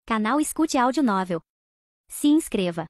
Canal Escute Áudio Novel. Se inscreva.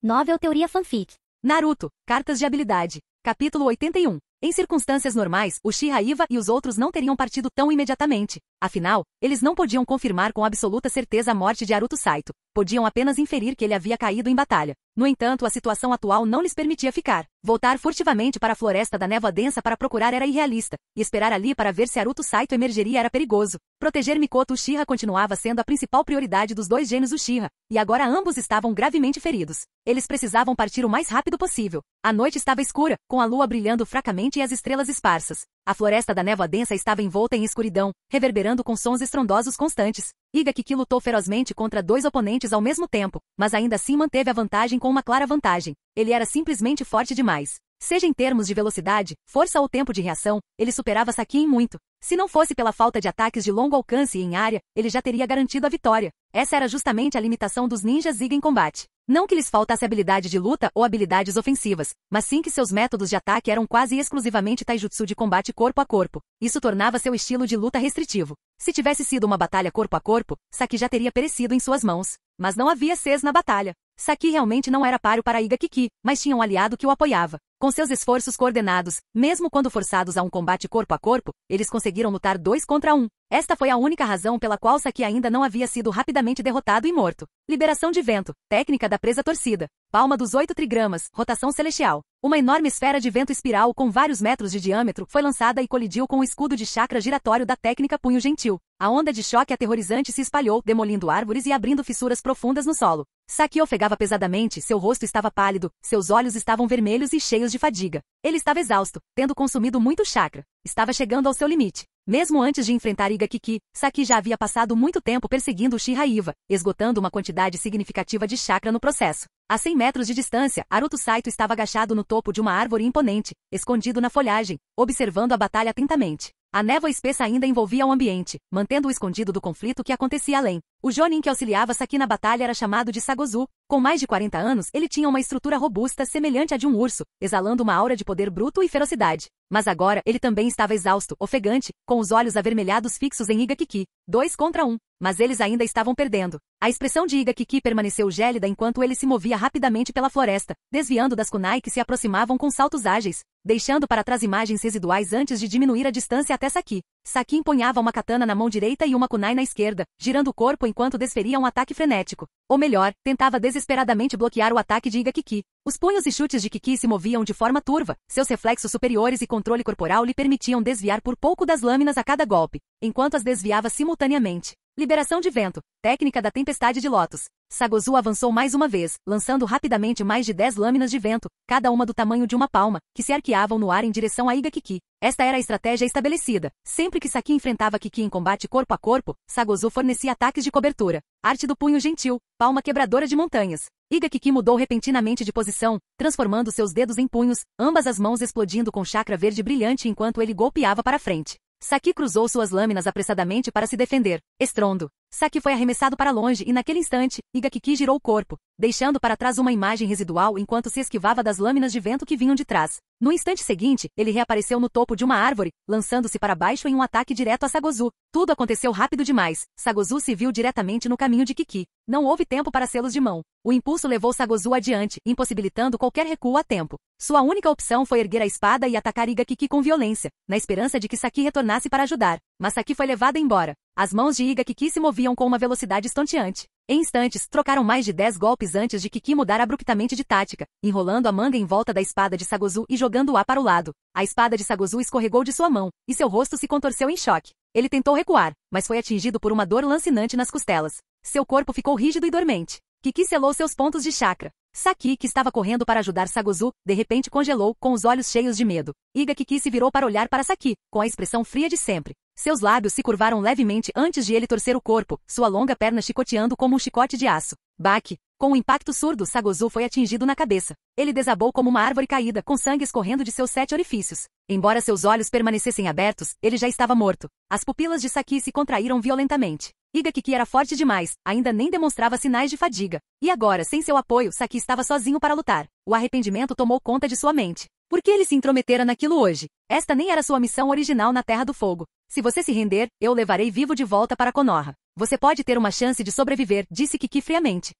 Novel Teoria Fanfic. Naruto, Cartas de Habilidade. Capítulo 81. Em circunstâncias normais, Uchiha e os outros não teriam partido tão imediatamente. Afinal, eles não podiam confirmar com absoluta certeza a morte de Naruto Saito. Podiam apenas inferir que ele havia caído em batalha. No entanto, a situação atual não lhes permitia ficar. Voltar furtivamente para a floresta da névoa densa para procurar era irrealista, e esperar ali para ver se Naruto Saito emergeria era perigoso. Proteger Mikoto Uchiha continuava sendo a principal prioridade dos dois gênios Uchiha, e agora ambos estavam gravemente feridos. Eles precisavam partir o mais rápido possível. A noite estava escura, com a lua brilhando fracamente e as estrelas esparsas. A floresta da névoa densa estava envolta em escuridão, reverberando com sons estrondosos constantes. Igakiki lutou ferozmente contra dois oponentes ao mesmo tempo, mas ainda assim manteve a vantagem com uma clara vantagem. Ele era simplesmente forte demais. Seja em termos de velocidade, força ou tempo de reação, ele superava Saki em muito. Se não fosse pela falta de ataques de longo alcance e em área, ele já teria garantido a vitória. Essa era justamente a limitação dos ninjas Iga em combate. Não que lhes faltasse habilidade de luta ou habilidades ofensivas, mas sim que seus métodos de ataque eram quase exclusivamente taijutsu de combate corpo a corpo. Isso tornava seu estilo de luta restritivo. Se tivesse sido uma batalha corpo a corpo, Saki já teria perecido em suas mãos. Mas não havia Ces na batalha. Saki realmente não era páreo para Igakiki, mas tinha um aliado que o apoiava. Com seus esforços coordenados, mesmo quando forçados a um combate corpo a corpo, eles conseguiram lutar 2 contra 1. Esta foi a única razão pela qual Saki ainda não havia sido rapidamente derrotado e morto. Liberação de vento, técnica da presa torcida. Palma dos 8 trigramas, rotação celestial. Uma enorme esfera de vento espiral com vários metros de diâmetro foi lançada e colidiu com o escudo de chakra giratório da técnica punho gentil. A onda de choque aterrorizante se espalhou, demolindo árvores e abrindo fissuras profundas no solo. Saki ofegava pesadamente, seu rosto estava pálido, seus olhos estavam vermelhos e cheios de fadiga. Ele estava exausto, tendo consumido muito chakra. Estava chegando ao seu limite. Mesmo antes de enfrentar Igakiki, Saki já havia passado muito tempo perseguindo Uchiha, esgotando uma quantidade significativa de chakra no processo. A 100 metros de distância, Naruto Saito estava agachado no topo de uma árvore imponente, escondido na folhagem, observando a batalha atentamente. A névoa espessa ainda envolvia o ambiente, mantendo-o escondido do conflito que acontecia além. O Jonin que auxiliava Saki na batalha era chamado de Sagozu. Com mais de 40 anos, ele tinha uma estrutura robusta semelhante à de um urso, exalando uma aura de poder bruto e ferocidade. Mas agora, ele também estava exausto, ofegante, com os olhos avermelhados fixos em Igakiki. 2 contra 1. Mas eles ainda estavam perdendo. A expressão de Igakiki permaneceu gélida enquanto ele se movia rapidamente pela floresta, desviando das kunai que se aproximavam com saltos ágeis, deixando para trás imagens residuais antes de diminuir a distância até Saki. Saki empunhava uma katana na mão direita e uma kunai na esquerda, girando o corpo enquanto desferia um ataque frenético. Ou melhor, tentava desesperadamente bloquear o ataque de Igakiki. Os punhos e chutes de Kiki se moviam de forma turva, seus reflexos superiores e controle corporal lhe permitiam desviar por pouco das lâminas a cada golpe, enquanto as desviava simultaneamente. Liberação de vento, técnica da tempestade de Lotus. Sagozu avançou mais uma vez, lançando rapidamente mais de 10 lâminas de vento, cada uma do tamanho de uma palma, que se arqueavam no ar em direção a Igakiki. Esta era a estratégia estabelecida. Sempre que Saki enfrentava Kiki em combate corpo a corpo, Sagozu fornecia ataques de cobertura. Arte do punho gentil, palma quebradora de montanhas. Igakiki mudou repentinamente de posição, transformando seus dedos em punhos, ambas as mãos explodindo com chakra verde brilhante enquanto ele golpeava para frente. Saki cruzou suas lâminas apressadamente para se defender. Estrondo. Saki foi arremessado para longe e naquele instante, Igakiki girou o corpo, deixando para trás uma imagem residual enquanto se esquivava das lâminas de vento que vinham de trás. No instante seguinte, ele reapareceu no topo de uma árvore, lançando-se para baixo em um ataque direto a Sagozu. Tudo aconteceu rápido demais. Sagozu se viu diretamente no caminho de Kiki. Não houve tempo para selos de mão. O impulso levou Sagozu adiante, impossibilitando qualquer recuo a tempo. Sua única opção foi erguer a espada e atacar Igakiki com violência, na esperança de que Saki retornasse para ajudar. Mas Saki foi levada embora. As mãos de Igakiki se moviam com uma velocidade estonteante. Em instantes, trocaram mais de 10 golpes antes de Kiki mudar abruptamente de tática, enrolando a manga em volta da espada de Sagozu e jogando-a para o lado. A espada de Sagozu escorregou de sua mão, e seu rosto se contorceu em choque. Ele tentou recuar, mas foi atingido por uma dor lancinante nas costelas. Seu corpo ficou rígido e dormente. Kiki selou seus pontos de chakra. Saki, que estava correndo para ajudar Sagozu, de repente congelou, com os olhos cheios de medo. Igakiki se virou para olhar para Saki, com a expressão fria de sempre. Seus lábios se curvaram levemente antes de ele torcer o corpo, sua longa perna chicoteando como um chicote de aço. Baque. Com um impacto surdo, Sagozu foi atingido na cabeça. Ele desabou como uma árvore caída, com sangue escorrendo de seus 7 orifícios. Embora seus olhos permanecessem abertos, ele já estava morto. As pupilas de Saki se contraíram violentamente. Igakiki era forte demais, ainda nem demonstrava sinais de fadiga. E agora, sem seu apoio, Saki estava sozinho para lutar. O arrependimento tomou conta de sua mente. Por que ele se intrometera naquilo hoje? Esta nem era sua missão original na Terra do Fogo. Se você se render, eu o levarei vivo de volta para Konoha. Você pode ter uma chance de sobreviver, disse Kiki friamente.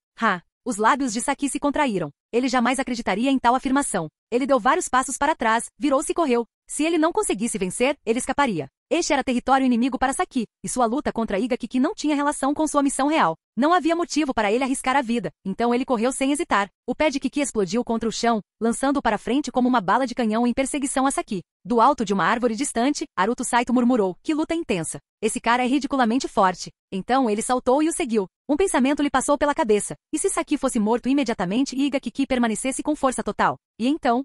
Os lábios de Saki se contraíram. Ele jamais acreditaria em tal afirmação. Ele deu vários passos para trás, virou-se e correu. Se ele não conseguisse vencer, ele escaparia. Este era território inimigo para Saki, e sua luta contra Iga Kiki não tinha relação com sua missão real. Não havia motivo para ele arriscar a vida, então ele correu sem hesitar. O pé de Kiki explodiu contra o chão, lançando-o para frente como uma bala de canhão em perseguição a Saki. Do alto de uma árvore distante, Haruto Saito murmurou, que luta intensa. Esse cara é ridiculamente forte. Então ele saltou e o seguiu. Um pensamento lhe passou pela cabeça. E se Saki fosse morto imediatamente e Iga Kiki permanecesse com força total? E então?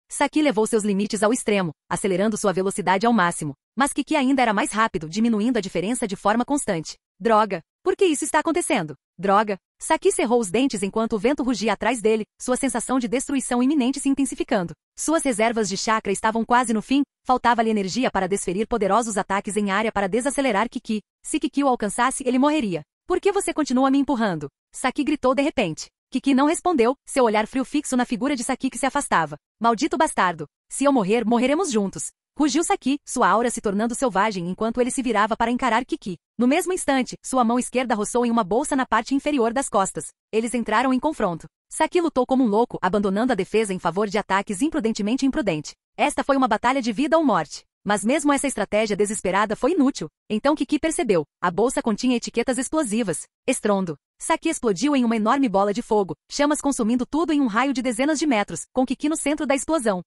Saki levou seus limites ao extremo, acelerando sua velocidade ao máximo. Mas Kiki ainda era mais rápido, diminuindo a diferença de forma constante. Droga! Por que isso está acontecendo? Droga! Saki cerrou os dentes enquanto o vento rugia atrás dele, sua sensação de destruição iminente se intensificando. Suas reservas de chakra estavam quase no fim, faltava-lhe energia para desferir poderosos ataques em área para desacelerar Kiki. Se Kiki o alcançasse, ele morreria. Por que você continua me empurrando? Saki gritou de repente. Kiki não respondeu, seu olhar frio fixo na figura de Saki que se afastava. Maldito bastardo! Se eu morrer, morreremos juntos. Rugiu Saki, sua aura se tornando selvagem enquanto ele se virava para encarar Kiki. No mesmo instante, sua mão esquerda roçou em uma bolsa na parte inferior das costas. Eles entraram em confronto. Saki lutou como um louco, abandonando a defesa em favor de ataques imprudentemente imprudente. Esta foi uma batalha de vida ou morte. Mas mesmo essa estratégia desesperada foi inútil. Então Kiki percebeu. A bolsa continha etiquetas explosivas. Estrondo. Saki explodiu em uma enorme bola de fogo, chamas consumindo tudo em um raio de dezenas de metros, com Kiki no centro da explosão.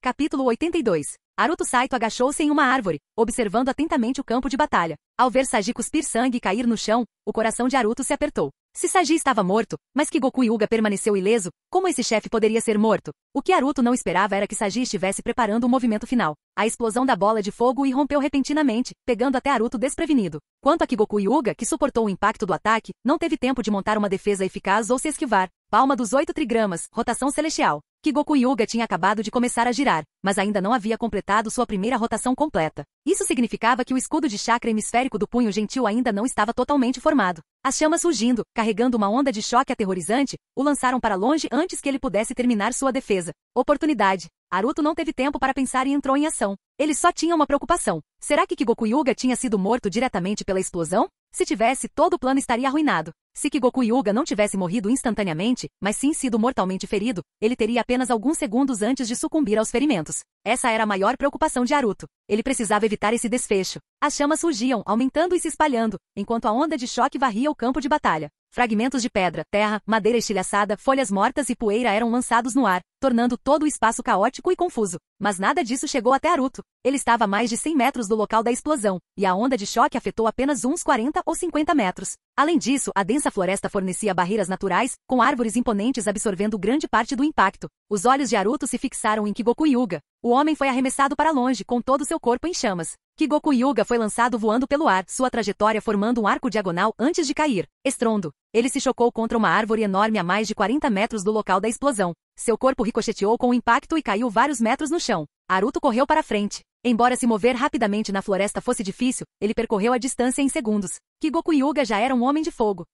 Capítulo 82. Haruto Saito agachou-se em uma árvore, observando atentamente o campo de batalha. Ao ver Saji cuspir sangue e cair no chão, o coração de Haruto se apertou. Se Saji estava morto, mas que Goku Hyuga permaneceu ileso, como esse chefe poderia ser morto? O que Haruto não esperava era que Saji estivesse preparando o movimento final. A explosão da bola de fogo irrompeu repentinamente, pegando até Haruto desprevenido. Quanto a Goku Hyuga, que suportou o impacto do ataque, não teve tempo de montar uma defesa eficaz ou se esquivar. Palma dos 8 trigramas, rotação celestial. Goku Hyuga tinha acabado de começar a girar, mas ainda não havia completado sua primeira rotação completa. Isso significava que o escudo de chakra hemisférico do punho gentil ainda não estava totalmente formado. As chamas surgindo, carregando uma onda de choque aterrorizante, o lançaram para longe antes que ele pudesse terminar sua defesa. Oportunidade. Haruto não teve tempo para pensar e entrou em ação. Ele só tinha uma preocupação. Será que Goku Hyuga tinha sido morto diretamente pela explosão? Se tivesse, todo o plano estaria arruinado. Se Goku Hyuga não tivesse morrido instantaneamente, mas sim sido mortalmente ferido, ele teria apenas alguns segundos antes de sucumbir aos ferimentos. Essa era a maior preocupação de Haruto. Ele precisava evitar esse desfecho. As chamas surgiam, aumentando e se espalhando, enquanto a onda de choque varria o campo de batalha. Fragmentos de pedra, terra, madeira estilhaçada, folhas mortas e poeira eram lançados no ar, tornando todo o espaço caótico e confuso. Mas nada disso chegou até Haruto. Ele estava a mais de 100 metros do local da explosão, e a onda de choque afetou apenas uns 40 ou 50 metros. Além disso, a densa floresta fornecia barreiras naturais, com árvores imponentes absorvendo grande parte do impacto. Os olhos de Haruto se fixaram em Goku Hyuga. O homem foi arremessado para longe, com todo seu corpo em chamas. Goku Hyuga foi lançado voando pelo ar, sua trajetória formando um arco diagonal antes de cair. Estrondo. Ele se chocou contra uma árvore enorme a mais de 40 metros do local da explosão. Seu corpo ricocheteou com o impacto e caiu vários metros no chão. Haruto correu para frente. Embora se mover rapidamente na floresta fosse difícil, ele percorreu a distância em segundos. Goku Hyuga já era um homem de fogo.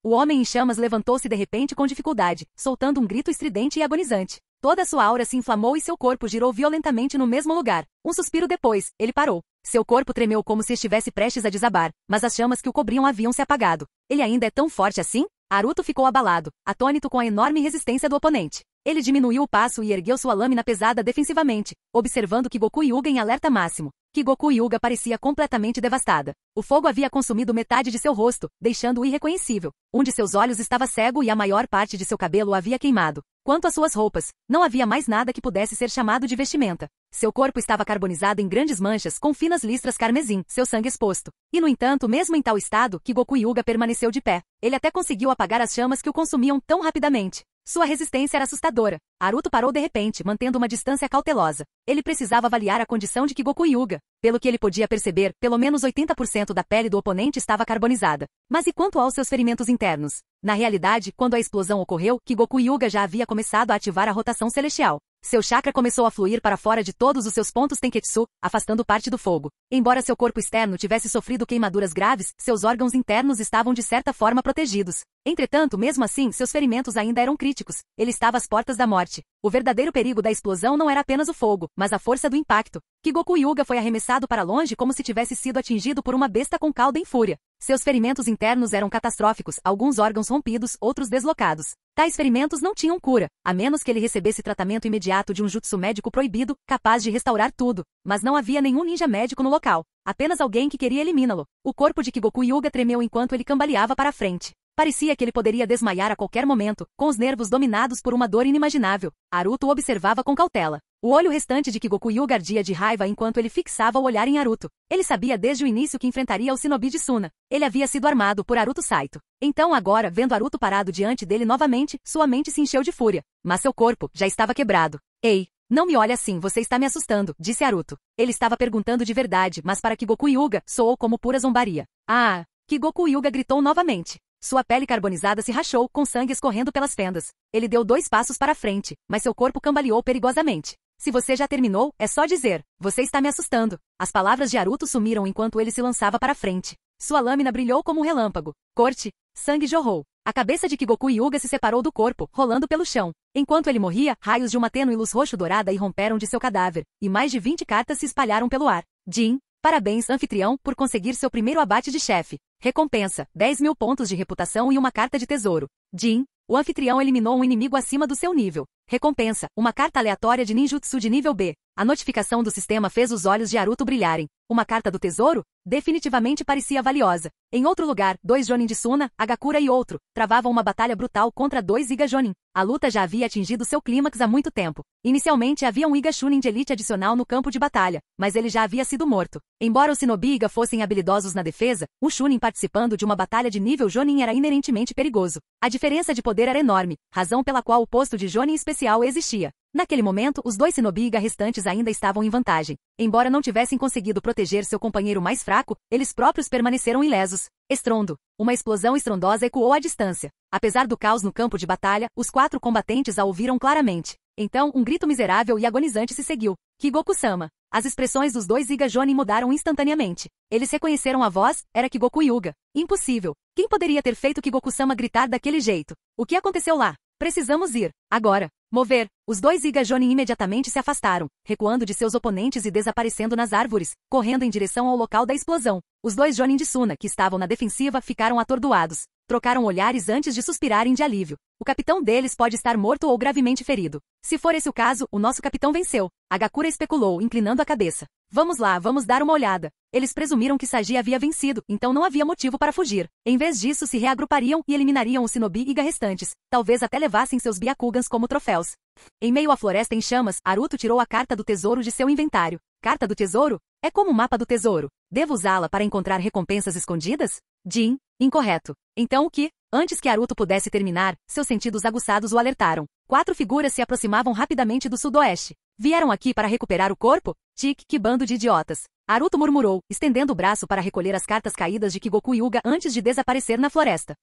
O homem em chamas levantou-se de repente com dificuldade, soltando um grito estridente e agonizante. Toda sua aura se inflamou e seu corpo girou violentamente no mesmo lugar. Um suspiro depois, ele parou. Seu corpo tremeu como se estivesse prestes a desabar, mas as chamas que o cobriam haviam se apagado. Ele ainda é tão forte assim? Haruto ficou abalado, atônito com a enorme resistência do oponente. Ele diminuiu o passo e ergueu sua lâmina pesada defensivamente, observando Goku Hyuga em alerta máximo. Goku Hyuga parecia completamente devastada. O fogo havia consumido metade de seu rosto, deixando-o irreconhecível. Um de seus olhos estava cego e a maior parte de seu cabelo havia queimado. Quanto às suas roupas, não havia mais nada que pudesse ser chamado de vestimenta. Seu corpo estava carbonizado em grandes manchas com finas listras carmesim, seu sangue exposto. E no entanto, mesmo em tal estado, Goku Hyuga permaneceu de pé. Ele até conseguiu apagar as chamas que o consumiam tão rapidamente. Sua resistência era assustadora. Haruto parou de repente, mantendo uma distância cautelosa. Ele precisava avaliar a condição de Goku Hyuga. Pelo que ele podia perceber, pelo menos 80% da pele do oponente estava carbonizada. Mas e quanto aos seus ferimentos internos? Na realidade, quando a explosão ocorreu, Goku Hyuga já havia começado a ativar a rotação celestial. Seu chakra começou a fluir para fora de todos os seus pontos Tenketsu, afastando parte do fogo. Embora seu corpo externo tivesse sofrido queimaduras graves, seus órgãos internos estavam de certa forma protegidos. Entretanto, mesmo assim, seus ferimentos ainda eram críticos. Ele estava às portas da morte. O verdadeiro perigo da explosão não era apenas o fogo, mas a força do impacto. Kigoku Hyuga foi arremessado para longe como se tivesse sido atingido por uma besta com cauda em fúria. Seus ferimentos internos eram catastróficos, alguns órgãos rompidos, outros deslocados. Tais ferimentos não tinham cura, a menos que ele recebesse tratamento imediato de um jutsu médico proibido, capaz de restaurar tudo. Mas não havia nenhum ninja médico no local. Apenas alguém que queria eliminá-lo. O corpo de Kigoku Hyuga tremeu enquanto ele cambaleava para a frente. Parecia que ele poderia desmaiar a qualquer momento, com os nervos dominados por uma dor inimaginável. Naruto o observava com cautela. O olho restante de Kigoku Hyuga ardia de raiva enquanto ele fixava o olhar em Naruto. Ele sabia desde o início que enfrentaria o shinobi de Suna. Ele havia sido armado por Naruto Saito. Então agora, vendo Naruto parado diante dele novamente, sua mente se encheu de fúria. Mas seu corpo já estava quebrado. Ei! Não me olhe assim, você está me assustando, disse Naruto. Ele estava perguntando de verdade, mas para Kigoku Hyuga, soou como pura zombaria. Ah! Kigoku Hyuga gritou novamente. Sua pele carbonizada se rachou, com sangue escorrendo pelas fendas. Ele deu 2 passos para frente, mas seu corpo cambaleou perigosamente. Se você já terminou, é só dizer. Você está me assustando. As palavras de Naruto sumiram enquanto ele se lançava para frente. Sua lâmina brilhou como um relâmpago. Corte. Sangue jorrou. A cabeça de Kigoku Hyuga se separou do corpo, rolando pelo chão. Enquanto ele morria, raios de uma tênue luz roxo-dourada irromperam de seu cadáver, e mais de 20 cartas se espalharam pelo ar. Jin, parabéns, anfitrião, por conseguir seu primeiro abate de chefe. Recompensa, 10.000 pontos de reputação e uma carta de tesouro. Jin, o anfitrião eliminou um inimigo acima do seu nível. Recompensa, uma carta aleatória de ninjutsu de nível B. A notificação do sistema fez os olhos de Naruto brilharem. Uma carta do tesouro? Definitivamente parecia valiosa. Em outro lugar, 2 Jonin de Suna, Hagakura e outro, travavam uma batalha brutal contra 2 Iga Jonin. A luta já havia atingido seu clímax há muito tempo. Inicialmente havia um Iga Chunin de elite adicional no campo de batalha, mas ele já havia sido morto. Embora os Shinobi Iga fossem habilidosos na defesa, um Chunin participando de uma batalha de nível Jonin era inerentemente perigoso. A diferença de poder era enorme, razão pela qual o posto de Jonin especial existia. Naquele momento, os 2 Shinobi Iga restantes ainda estavam em vantagem. Embora não tivessem conseguido proteger seu companheiro mais fraco, eles próprios permaneceram ilesos. Estrondo. Uma explosão estrondosa ecoou à distância. Apesar do caos no campo de batalha, os 4 combatentes a ouviram claramente. Então, um grito miserável e agonizante se seguiu. Kigoku-sama. As expressões dos 2 Iga Jonin mudaram instantaneamente. Eles reconheceram a voz, era Kigoku Hyuga. Impossível. Quem poderia ter feito Kigoku-sama gritar daquele jeito? O que aconteceu lá? Precisamos ir. Agora. Mover. Os 2 Iga Jonin imediatamente se afastaram, recuando de seus oponentes e desaparecendo nas árvores, correndo em direção ao local da explosão. Os 2 Jonin de Suna, que estavam na defensiva, ficaram atordoados. Trocaram olhares antes de suspirarem de alívio. O capitão deles pode estar morto ou gravemente ferido. Se for esse o caso, o nosso capitão venceu. Hagakura especulou, inclinando a cabeça. Vamos lá, vamos dar uma olhada. Eles presumiram que Saji havia vencido, então não havia motivo para fugir. Em vez disso, se reagrupariam e eliminariam os Shinobi Iga restantes. Talvez até levassem seus Byakugans como troféus. Em meio à floresta em chamas, Naruto tirou a carta do tesouro de seu inventário. Carta do tesouro? É como um mapa do tesouro. Devo usá-la para encontrar recompensas escondidas? Jin, incorreto. Então o que? Antes que Naruto pudesse terminar, seus sentidos aguçados o alertaram. 4 figuras se aproximavam rapidamente do sudoeste. Vieram aqui para recuperar o corpo? Tic, que bando de idiotas. Naruto murmurou, estendendo o braço para recolher as cartas caídas de Kigoku Hyuga antes de desaparecer na floresta.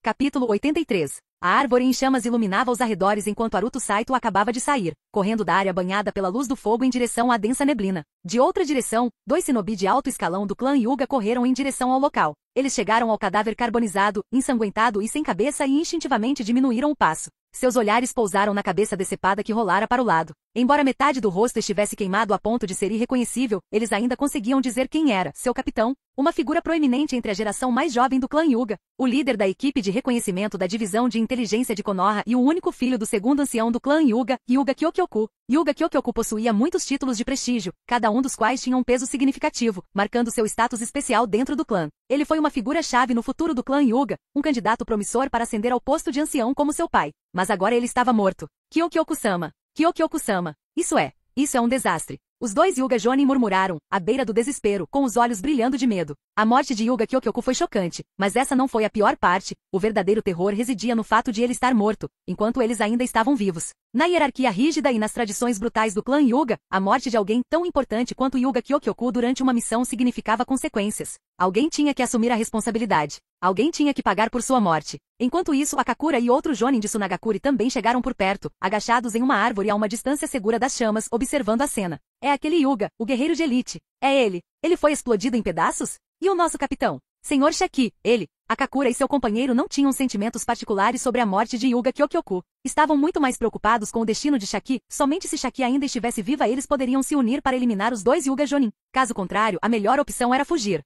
Capítulo 83. A árvore em chamas iluminava os arredores enquanto Naruto Saito acabava de sair, correndo da área banhada pela luz do fogo em direção à densa neblina. De outra direção, 2 shinobi de alto escalão do clã Hyuga correram em direção ao local. Eles chegaram ao cadáver carbonizado, ensanguentado e sem cabeça e instintivamente diminuíram o passo. Seus olhares pousaram na cabeça decepada que rolara para o lado. Embora metade do rosto estivesse queimado a ponto de ser irreconhecível, eles ainda conseguiam dizer quem era, seu capitão, uma figura proeminente entre a geração mais jovem do clã Hyuga, o líder da equipe de reconhecimento da divisão de inteligência de Konoha e o único filho do segundo ancião do clã Hyuga, Hyuga Kyokyoku. Hyuga Kyokyoku possuía muitos títulos de prestígio, cada um dos quais tinha um peso significativo, marcando seu status especial dentro do clã. Ele foi uma figura-chave no futuro do clã Hyuga, um candidato promissor para ascender ao posto de ancião como seu pai. Mas agora ele estava morto. Kyokyoku-sama. Kyokyoku-sama. Isso é um desastre. Os 2 Hyuga Jonin murmuraram, à beira do desespero, com os olhos brilhando de medo. A morte de Hyuga Kyokyoku foi chocante, mas essa não foi a pior parte. O verdadeiro terror residia no fato de ele estar morto, enquanto eles ainda estavam vivos. Na hierarquia rígida e nas tradições brutais do clã Hyuga, a morte de alguém tão importante quanto Hyuga Kyokyoku durante uma missão significava consequências. Alguém tinha que assumir a responsabilidade. Alguém tinha que pagar por sua morte. Enquanto isso, Akakura e outro Jonin de Tsunagakuri também chegaram por perto, agachados em uma árvore a uma distância segura das chamas, observando a cena. É aquele Hyuga, o guerreiro de elite. É ele. Ele foi explodido em pedaços? E o nosso capitão? Senhor Shaki, ele. A Kakura e seu companheiro não tinham sentimentos particulares sobre a morte de Hyuga Kyokyoku. Estavam muito mais preocupados com o destino de Shaki. Somente se Shaki ainda estivesse viva eles poderiam se unir para eliminar os dois Hyuga Jonin. Caso contrário, a melhor opção era fugir.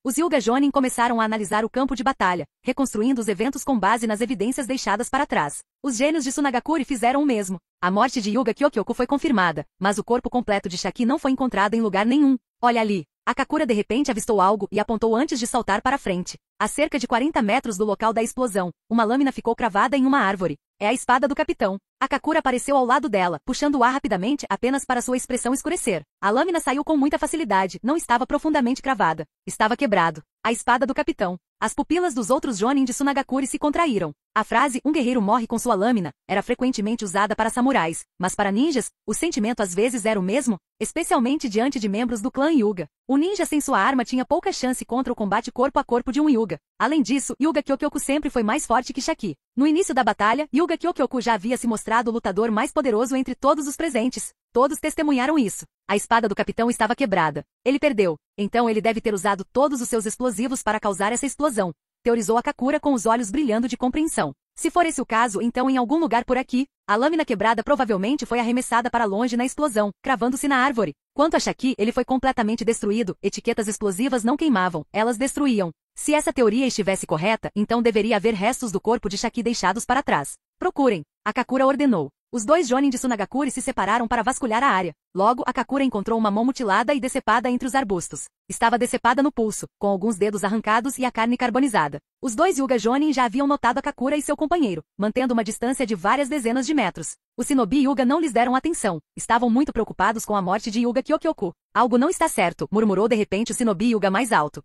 Os Hyuga Jonin começaram a analisar o campo de batalha, reconstruindo os eventos com base nas evidências deixadas para trás. Os gênios de Tsunagakure fizeram o mesmo. A morte de Hyuga Kyokyoku foi confirmada, mas o corpo completo de Shaki não foi encontrado em lugar nenhum. Olha ali. A Kakura de repente avistou algo e apontou antes de saltar para frente. A cerca de 40 metros do local da explosão, uma lâmina ficou cravada em uma árvore. É a espada do capitão. A Kakura apareceu ao lado dela, puxando o ar rapidamente apenas para sua expressão escurecer. A lâmina saiu com muita facilidade, não estava profundamente cravada. Estava quebrado. A espada do capitão. As pupilas dos outros Jonin de Tsunagakure se contraíram. A frase, um guerreiro morre com sua lâmina, era frequentemente usada para samurais, mas para ninjas, o sentimento às vezes era o mesmo, especialmente diante de membros do clã Hyuga. O ninja sem sua arma tinha pouca chance contra o combate corpo a corpo de um Hyuga. Além disso, Hyuga Kyokyoku sempre foi mais forte que Shaki. No início da batalha, Hyuga Kyokyoku já havia se mostrado o lutador mais poderoso entre todos os presentes. Todos testemunharam isso. A espada do capitão estava quebrada. Ele perdeu. Então ele deve ter usado todos os seus explosivos para causar essa explosão. Teorizou a Kakura com os olhos brilhando de compreensão. Se for esse o caso, então em algum lugar por aqui, a lâmina quebrada provavelmente foi arremessada para longe na explosão, cravando-se na árvore. Quanto a Shaki, ele foi completamente destruído. Etiquetas explosivas não queimavam, elas destruíam. Se essa teoria estivesse correta, então deveria haver restos do corpo de Shaki deixados para trás. Procurem. A Kakura ordenou. Os dois Jonin de Tsunagakure se separaram para vasculhar a área. Logo, a Kakura encontrou uma mão mutilada e decepada entre os arbustos. Estava decepada no pulso, com alguns dedos arrancados e a carne carbonizada. Os dois Hyuga Jonin já haviam notado a Kakura e seu companheiro, mantendo uma distância de várias dezenas de metros. Os Shinobi Hyuga não lhes deram atenção. Estavam muito preocupados com a morte de Hyuga Kyokyoku. Algo não está certo, murmurou de repente o Shinobi Hyuga mais alto.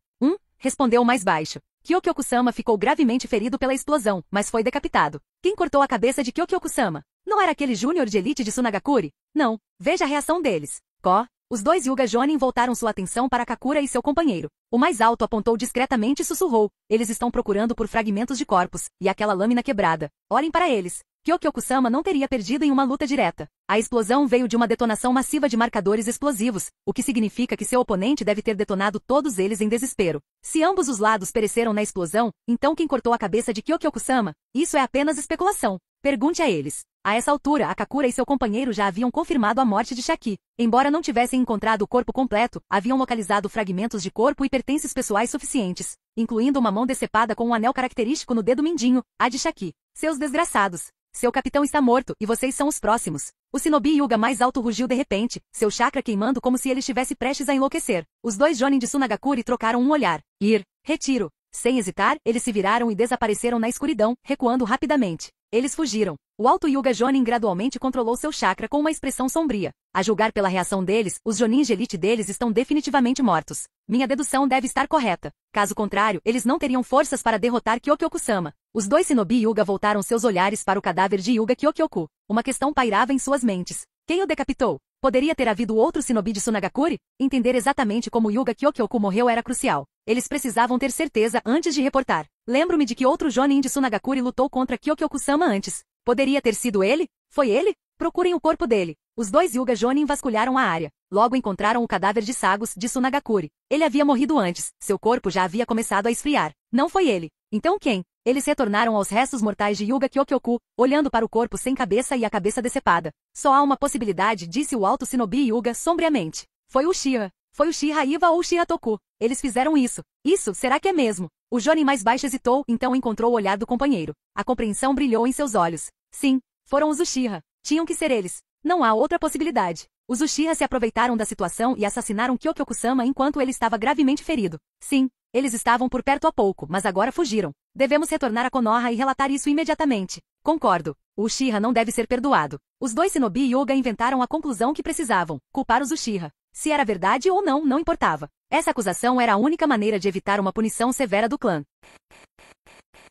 Respondeu o mais baixo. Kyokyoku-sama ficou gravemente ferido pela explosão, mas foi decapitado. Quem cortou a cabeça de Kyokyoku-sama? Não era aquele júnior de elite de Tsunagakure? Não. Veja a reação deles. Os dois Hyuga Jonin voltaram sua atenção para Kakura e seu companheiro. O mais alto apontou discretamente e sussurrou. Eles estão procurando por fragmentos de corpos, e aquela lâmina quebrada. Olhem para eles. Kyokyoku-sama não teria perdido em uma luta direta. A explosão veio de uma detonação massiva de marcadores explosivos, o que significa que seu oponente deve ter detonado todos eles em desespero. Se ambos os lados pereceram na explosão, então quem cortou a cabeça de Kyokyoku-sama? Isso é apenas especulação. Pergunte a eles. A essa altura, a Kakura e seu companheiro já haviam confirmado a morte de Shaki. Embora não tivessem encontrado o corpo completo, haviam localizado fragmentos de corpo e pertences pessoais suficientes, incluindo uma mão decepada com um anel característico no dedo mindinho, a de Shaki. Seus desgraçados. Seu capitão está morto, e vocês são os próximos. O Shinobi Hyuga mais alto rugiu de repente, seu chakra queimando como se ele estivesse prestes a enlouquecer. Os dois Jonin de Tsunagakure trocaram um olhar. Retiro. Sem hesitar, eles se viraram e desapareceram na escuridão, recuando rapidamente. Eles fugiram. O alto Hyuga Jonin gradualmente controlou seu chakra com uma expressão sombria. A julgar pela reação deles, os Jonins de elite deles estão definitivamente mortos. Minha dedução deve estar correta. Caso contrário, eles não teriam forças para derrotar Kyokyoku-sama. Os dois Shinobi Hyuga voltaram seus olhares para o cadáver de Hyuga Kyokyoku. Uma questão pairava em suas mentes. Quem o decapitou? Poderia ter havido outro Shinobi de Tsunagakure? Entender exatamente como Hyuga Kyokyoku morreu era crucial. Eles precisavam ter certeza antes de reportar. Lembro-me de que outro Jonin de Tsunagakure lutou contra Kyokyoku-sama antes. Poderia ter sido ele? Foi ele? Procurem o corpo dele. Os dois Hyuga Jonin vasculharam a área. Logo encontraram o cadáver de Sagus, de Tsunagakure. Ele havia morrido antes. Seu corpo já havia começado a esfriar. Não foi ele. Então quem? Eles retornaram aos restos mortais de Hyuga Kyokyoku, olhando para o corpo sem cabeça e a cabeça decepada. Só há uma possibilidade, disse o alto Shinobi Hyuga sombriamente. Foi o Uchiha. Foi o Uchiha Iwa ou Uchiha Toku. Eles fizeram isso. Isso, será que é mesmo? O Jonin mais baixo hesitou, então encontrou o olhar do companheiro. A compreensão brilhou em seus olhos. Sim, foram os Uchiha. Tinham que ser eles. Não há outra possibilidade. Os Uchiha se aproveitaram da situação e assassinaram Kyokyoku-sama enquanto ele estava gravemente ferido. Sim, eles estavam por perto há pouco, mas agora fugiram. Devemos retornar a Konoha e relatar isso imediatamente. Concordo. O Uchiha não deve ser perdoado. Os dois Shinobi Hyuga inventaram a conclusão que precisavam. Culpar os Uchiha. Se era verdade ou não, não importava. Essa acusação era a única maneira de evitar uma punição severa do clã.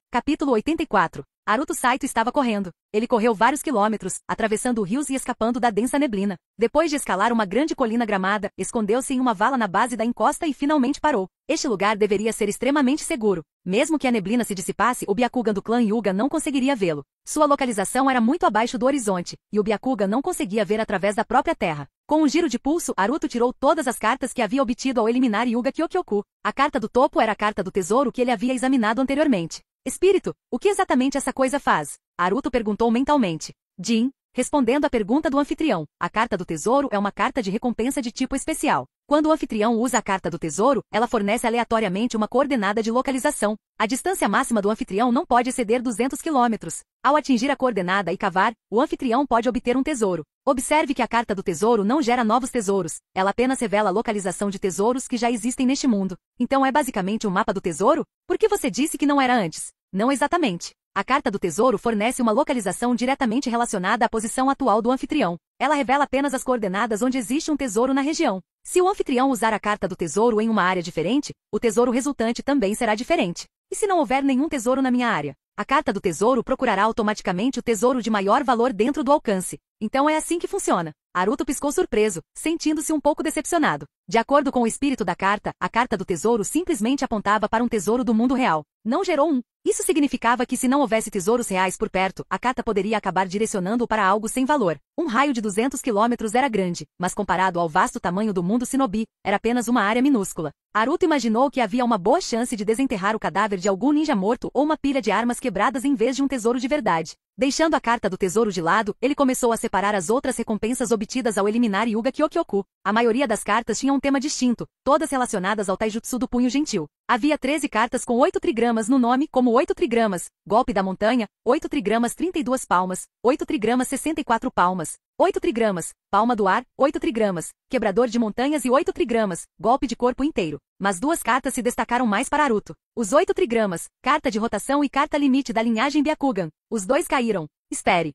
Capítulo 84. Haruto Saito estava correndo. Ele correu vários quilômetros, atravessando rios e escapando da densa neblina. Depois de escalar uma grande colina gramada, escondeu-se em uma vala na base da encosta e finalmente parou. Este lugar deveria ser extremamente seguro. Mesmo que a neblina se dissipasse, o Byakugan do clã Hyuga não conseguiria vê-lo. Sua localização era muito abaixo do horizonte, e o Byakugan não conseguia ver através da própria terra. Com um giro de pulso, Haruto tirou todas as cartas que havia obtido ao eliminar Hyuga Kyokyoku. A carta do topo era a carta do tesouro que ele havia examinado anteriormente. Espírito, o que exatamente essa coisa faz? Haruto perguntou mentalmente. Jin, respondendo à pergunta do anfitrião, a carta do tesouro é uma carta de recompensa de tipo especial. Quando o anfitrião usa a carta do tesouro, ela fornece aleatoriamente uma coordenada de localização. A distância máxima do anfitrião não pode exceder 200 km. Ao atingir a coordenada e cavar, o anfitrião pode obter um tesouro. Observe que a carta do tesouro não gera novos tesouros, ela apenas revela a localização de tesouros que já existem neste mundo. Então é basicamente um mapa do tesouro? Por que você disse que não era antes? Não exatamente. A carta do tesouro fornece uma localização diretamente relacionada à posição atual do anfitrião. Ela revela apenas as coordenadas onde existe um tesouro na região. Se o anfitrião usar a carta do tesouro em uma área diferente, o tesouro resultante também será diferente. E se não houver nenhum tesouro na minha área? A carta do tesouro procurará automaticamente o tesouro de maior valor dentro do alcance. Então é assim que funciona. Haruto piscou surpreso, sentindo-se um pouco decepcionado. De acordo com o espírito da carta, a carta do tesouro simplesmente apontava para um tesouro do mundo real. Não gerou um. Isso significava que se não houvesse tesouros reais por perto, a carta poderia acabar direcionando-o para algo sem valor. Um raio de 200 quilômetros era grande, mas comparado ao vasto tamanho do mundo Shinobi, era apenas uma área minúscula. Haruto imaginou que havia uma boa chance de desenterrar o cadáver de algum ninja morto ou uma pilha de armas quebradas em vez de um tesouro de verdade. Deixando a carta do tesouro de lado, ele começou a separar as outras recompensas obtidas ao eliminar Hyuga Kyokyoku. A maioria das cartas tinha um tema distinto, todas relacionadas ao taijutsu do punho gentil. Havia 13 cartas com 8 trigramas no nome, como 8 trigramas, golpe da montanha, 8 trigramas 32 palmas, 8 trigramas 64 palmas, 8 trigramas, palma do ar, 8 trigramas, quebrador de montanhas e 8 trigramas, golpe de corpo inteiro. Mas duas cartas se destacaram mais para Haruto. Os 8 trigramas, carta de rotação e carta limite da linhagem Byakugan. Os dois caíram. Espere.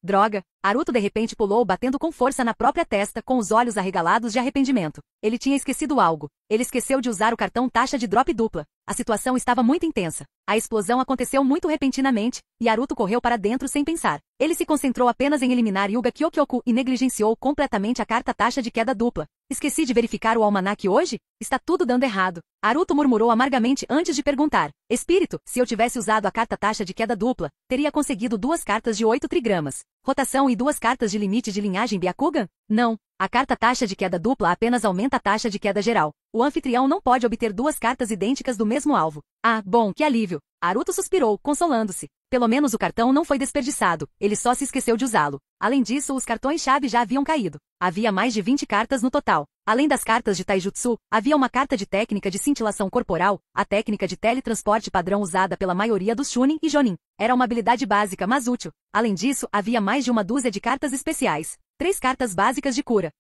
Droga. Haruto de repente pulou batendo com força na própria testa com os olhos arregalados de arrependimento. Ele tinha esquecido algo. Ele esqueceu de usar o cartão taxa de drop dupla. A situação estava muito intensa. A explosão aconteceu muito repentinamente, e Haruto correu para dentro sem pensar. Ele se concentrou apenas em eliminar Hyuga Kyokyoku e negligenciou completamente a carta taxa de queda dupla. Esqueci de verificar o almanaque hoje? Está tudo dando errado. Haruto murmurou amargamente antes de perguntar. Espírito, se eu tivesse usado a carta taxa de queda dupla, teria conseguido 2 cartas de 8 trigramas. Rotação e 2 cartas de limite de linhagem Byakugan? Não. A carta taxa de queda dupla apenas aumenta a taxa de queda geral. O anfitrião não pode obter 2 cartas idênticas do mesmo alvo. Ah, bom, que alívio. Haruto suspirou, consolando-se. Pelo menos o cartão não foi desperdiçado, ele só se esqueceu de usá-lo. Além disso, os cartões-chave já haviam caído. Havia mais de 20 cartas no total. Além das cartas de taijutsu, havia uma carta de técnica de cintilação corporal, a técnica de teletransporte padrão usada pela maioria dos Chunin e Jonin. Era uma habilidade básica, mas útil. Além disso, havia mais de uma dúzia de cartas especiais. 3 cartas básicas de cura.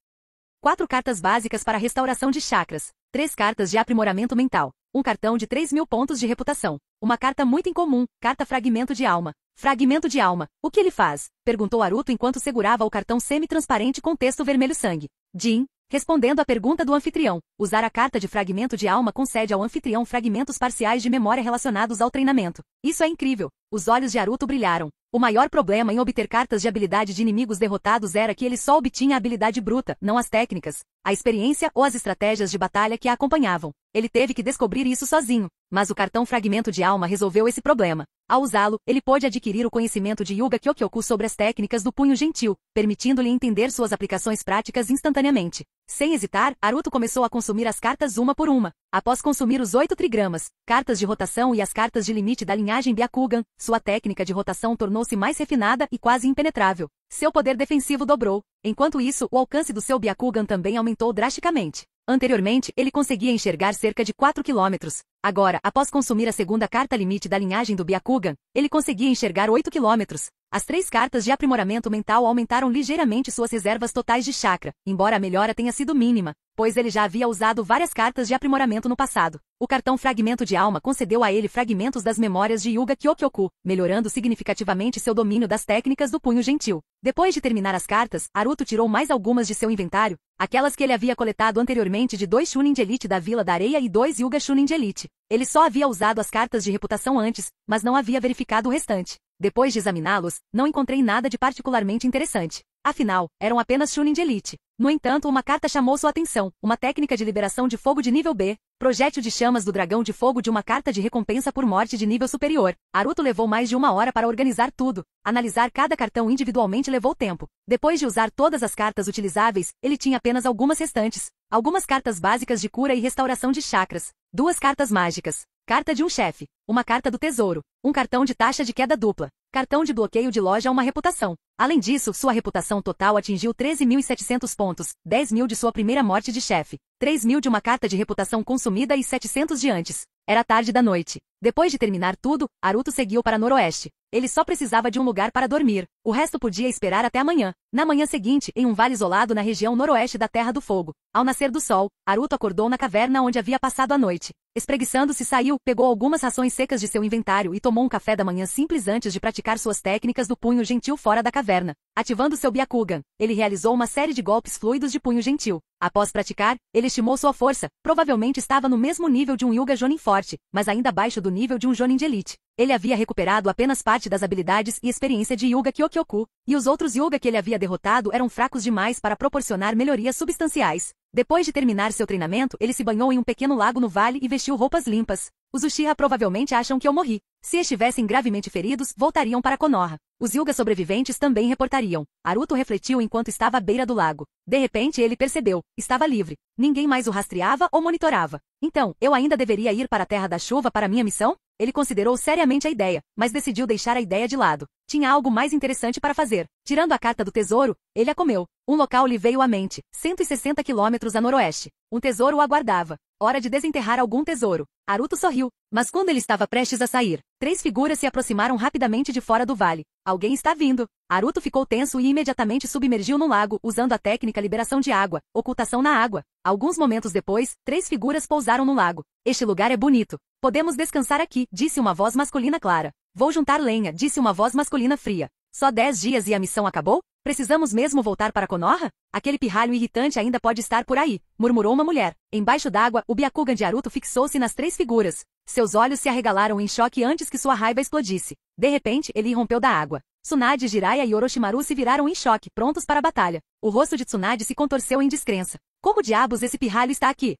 4 cartas básicas para restauração de chakras. 3 cartas de aprimoramento mental. Um cartão de 3.000 pontos de reputação. Uma carta muito incomum, carta Fragmento de Alma. Fragmento de Alma. O que ele faz? Perguntou Haruto enquanto segurava o cartão semi-transparente com texto vermelho sangue. Jin, respondendo à pergunta do anfitrião, usar a carta de Fragmento de Alma concede ao anfitrião fragmentos parciais de memória relacionados ao treinamento. Isso é incrível. Os olhos de Haruto brilharam. O maior problema em obter cartas de habilidade de inimigos derrotados era que ele só obtinha a habilidade bruta, não as técnicas, a experiência ou as estratégias de batalha que a acompanhavam. Ele teve que descobrir isso sozinho, mas o cartão Fragmento de Alma resolveu esse problema. Ao usá-lo, ele pôde adquirir o conhecimento de Hyuga Kyokyoku sobre as técnicas do punho gentil, permitindo-lhe entender suas aplicações práticas instantaneamente. Sem hesitar, Haruto começou a consumir as cartas uma por uma. Após consumir os 8 trigramas, cartas de rotação e as cartas de limite da linhagem Byakugan, sua técnica de rotação tornou-se mais refinada e quase impenetrável. Seu poder defensivo dobrou. Enquanto isso, o alcance do seu Byakugan também aumentou drasticamente. Anteriormente, ele conseguia enxergar cerca de 4 quilômetros. Agora, após consumir a segunda carta limite da linhagem do Byakugan, ele conseguia enxergar 8 quilômetros. As 3 cartas de aprimoramento mental aumentaram ligeiramente suas reservas totais de chakra, embora a melhora tenha sido mínima, pois ele já havia usado várias cartas de aprimoramento no passado. O cartão Fragmento de Alma concedeu a ele fragmentos das memórias de Hyuga Kyokyoku, melhorando significativamente seu domínio das técnicas do punho gentil. Depois de terminar as cartas, Haruto tirou mais algumas de seu inventário, aquelas que ele havia coletado anteriormente de 2 Chunin de Elite da Vila da Areia e 2 Hyuga Chunin de Elite. Ele só havia usado as cartas de reputação antes, mas não havia verificado o restante. Depois de examiná-los, não encontrei nada de particularmente interessante. Afinal, eram apenas Chunin de Elite. No entanto, uma carta chamou sua atenção, uma técnica de liberação de fogo de nível B, projétil de chamas do dragão de fogo de uma carta de recompensa por morte de nível superior. Haruto levou mais de 1 hora para organizar tudo. Analisar cada cartão individualmente levou tempo. Depois de usar todas as cartas utilizáveis, ele tinha apenas algumas restantes. Algumas cartas básicas de cura e restauração de chakras. 2 cartas mágicas. Carta de um chefe. Uma carta do tesouro. Um cartão de taxa de queda dupla. Cartão de bloqueio de loja a uma reputação. Além disso, sua reputação total atingiu 13.700 pontos, 10.000 de sua primeira morte de chefe, 3.000 de uma carta de reputação consumida e 700 de antes. Era tarde da noite. Depois de terminar tudo, Haruto seguiu para noroeste. Ele só precisava de um lugar para dormir. O resto podia esperar até amanhã. Na manhã seguinte, em um vale isolado na região noroeste da Terra do Fogo. Ao nascer do sol, Haruto acordou na caverna onde havia passado a noite. Espreguiçando-se saiu, pegou algumas rações secas de seu inventário e tomou um café da manhã simples antes de praticar suas técnicas do punho gentil fora da caverna. Ativando seu Byakugan, ele realizou uma série de golpes fluidos de punho gentil. Após praticar, ele estimou sua força. Provavelmente estava no mesmo nível de um Hyuga Jonin forte, mas ainda abaixo do nível de um Jonin de elite. Ele havia recuperado apenas parte das habilidades e experiência de Hyuga Kyokyoku, e os outros Hyuga que ele havia derrotado eram fracos demais para proporcionar melhorias substanciais. Depois de terminar seu treinamento, ele se banhou em um pequeno lago no vale e vestiu roupas limpas. Os Uchiha provavelmente acham que eu morri. Se estivessem gravemente feridos, voltariam para Konoha. Os Hyuga sobreviventes também reportariam. Haruto refletiu enquanto estava à beira do lago. De repente ele percebeu. Estava livre. Ninguém mais o rastreava ou monitorava. Então, eu ainda deveria ir para a Terra da Chuva para minha missão? Ele considerou seriamente a ideia, mas decidiu deixar a ideia de lado. Tinha algo mais interessante para fazer. Tirando a carta do tesouro, ele a comeu. Um local lhe veio à mente, 160 quilômetros a noroeste. Um tesouro o aguardava. Hora de desenterrar algum tesouro. Haruto sorriu, mas quando ele estava prestes a sair, 3 figuras se aproximaram rapidamente de fora do vale. Alguém está vindo. Haruto ficou tenso e imediatamente submergiu no lago, usando a técnica liberação de água, ocultação na água. Alguns momentos depois, 3 figuras pousaram no lago. Este lugar é bonito. Podemos descansar aqui, disse uma voz masculina clara. Vou juntar lenha, disse uma voz masculina fria. Só 10 dias e a missão acabou? Precisamos mesmo voltar para Konoha? Aquele pirralho irritante ainda pode estar por aí, murmurou uma mulher. Embaixo d'água, o Byakugan de Haruto fixou-se nas 3 figuras. Seus olhos se arregalaram em choque antes que sua raiva explodisse. De repente, ele irrompeu da água. Tsunade, Jiraiya e Orochimaru se viraram em choque, prontos para a batalha. O rosto de Tsunade se contorceu em descrença. Como diabos esse pirralho está aqui?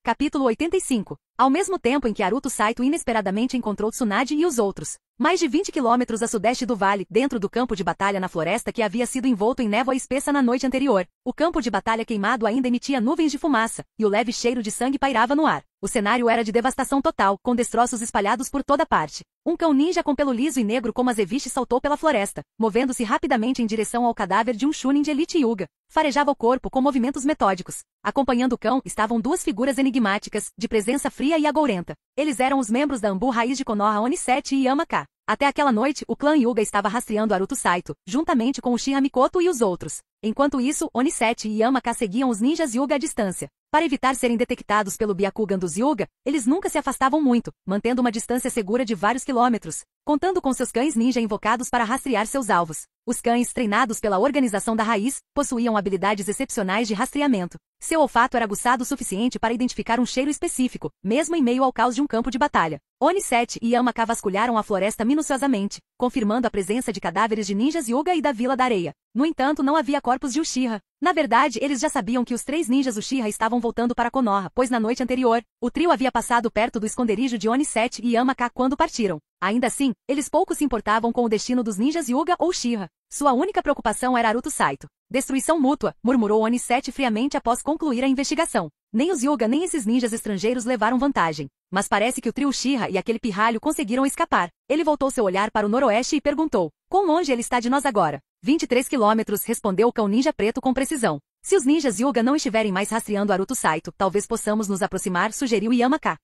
Capítulo 85. Ao mesmo tempo em que Haruto Saito inesperadamente encontrou Tsunade e os outros. Mais de 20 quilômetros a sudeste do vale, dentro do campo de batalha na floresta que havia sido envolto em névoa espessa na noite anterior. O campo de batalha queimado ainda emitia nuvens de fumaça, e o leve cheiro de sangue pairava no ar. O cenário era de devastação total, com destroços espalhados por toda parte. Um cão ninja com pelo liso e negro como azeviche saltou pela floresta, movendo-se rapidamente em direção ao cadáver de um Chunin de elite Hyuga. Farejava o corpo com movimentos metódicos. Acompanhando o cão estavam 2 figuras enigmáticas, de presença fria e agourenta. Eles eram os membros da Anbu Raiz de Konoha Oni7 e Yamaka. Até aquela noite, o clã Hyuga estava rastreando Haruto Saito, juntamente com Uchiha Mikoto e os outros. Enquanto isso, Oni7 e Yamaka seguiam os ninjas Hyuga à distância. Para evitar serem detectados pelo Byakugan dos Hyuga, eles nunca se afastavam muito, mantendo uma distância segura de vários quilômetros, contando com seus cães ninja invocados para rastrear seus alvos. Os cães, treinados pela organização da Raiz, possuíam habilidades excepcionais de rastreamento. Seu olfato era aguçado o suficiente para identificar um cheiro específico, mesmo em meio ao caos de um campo de batalha. Oni7 e Yamaka vasculharam a floresta minuciosamente, confirmando a presença de cadáveres de ninjas Hyuga e da Vila da Areia. No entanto, não havia corpos de Uchiha. Na verdade, eles já sabiam que os 3 ninjas Uchiha estavam voltando para Konoha, pois na noite anterior, o trio havia passado perto do esconderijo de Oni7 e Yamaka quando partiram. Ainda assim, eles pouco se importavam com o destino dos ninjas Hyuga ou Uchiha. Sua única preocupação era Haruto Saito. Destruição mútua, murmurou Oni7 friamente após concluir a investigação. Nem os Hyuga nem esses ninjas estrangeiros levaram vantagem. Mas parece que o trio Uchiha e aquele pirralho conseguiram escapar. Ele voltou seu olhar para o noroeste e perguntou: quão longe ele está de nós agora? 23 quilômetros, respondeu o cão ninja preto com precisão. Se os ninjas Hyuga não estiverem mais rastreando Haruto Saito, talvez possamos nos aproximar, sugeriu Yamaka.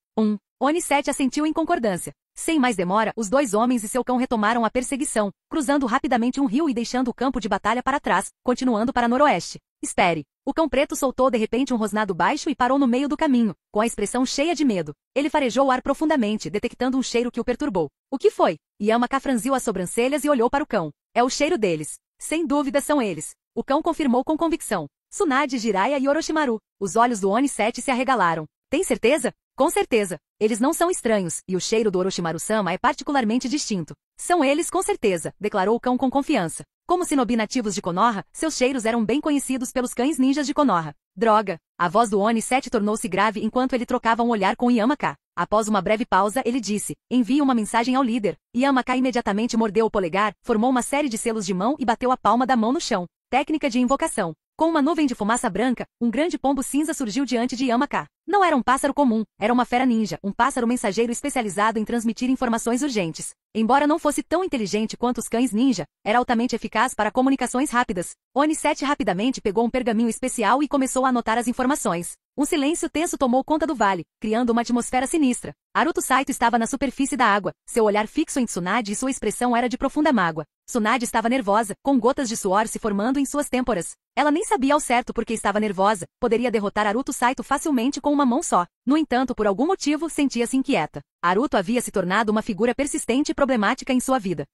Oni7 assentiu em concordância. Sem mais demora, os 2 homens e seu cão retomaram a perseguição, cruzando rapidamente um rio e deixando o campo de batalha para trás, continuando para noroeste. Espere. O cão preto soltou de repente um rosnado baixo e parou no meio do caminho, com a expressão cheia de medo. Ele farejou o ar profundamente, detectando um cheiro que o perturbou. O que foi? Yamaka franziu as sobrancelhas e olhou para o cão. É o cheiro deles. Sem dúvida são eles. O cão confirmou com convicção. Tsunade, Jiraiya e Orochimaru. Os olhos do Oni7 se arregalaram. Tem certeza? Com certeza. Eles não são estranhos, e o cheiro do Orochimaru-sama é particularmente distinto. São eles com certeza, declarou o cão com confiança. Como shinobi nativos de Konoha, seus cheiros eram bem conhecidos pelos cães ninjas de Konoha. Droga! A voz do Oni 7 tornou-se grave enquanto ele trocava um olhar com Yamaka. Após uma breve pausa, ele disse: envie uma mensagem ao líder. Yamaka imediatamente mordeu o polegar, formou uma série de selos de mão e bateu a palma da mão no chão. Técnica de invocação. Com uma nuvem de fumaça branca, um grande pombo cinza surgiu diante de Yamaka. Não era um pássaro comum, era uma fera ninja, um pássaro mensageiro especializado em transmitir informações urgentes. Embora não fosse tão inteligente quanto os cães ninja, era altamente eficaz para comunicações rápidas. Oni 7 rapidamente pegou um pergaminho especial e começou a anotar as informações. Um silêncio tenso tomou conta do vale, criando uma atmosfera sinistra. Aruto Saito estava na superfície da água, seu olhar fixo em Tsunade e sua expressão era de profunda mágoa. Tsunade estava nervosa, com gotas de suor se formando em suas têmporas. Ela nem sabia ao certo por que estava nervosa, poderia derrotar Aruto Saito facilmente com uma mão só. No entanto, por algum motivo, sentia-se inquieta. Aruto havia se tornado uma figura persistente e problemática em sua vida.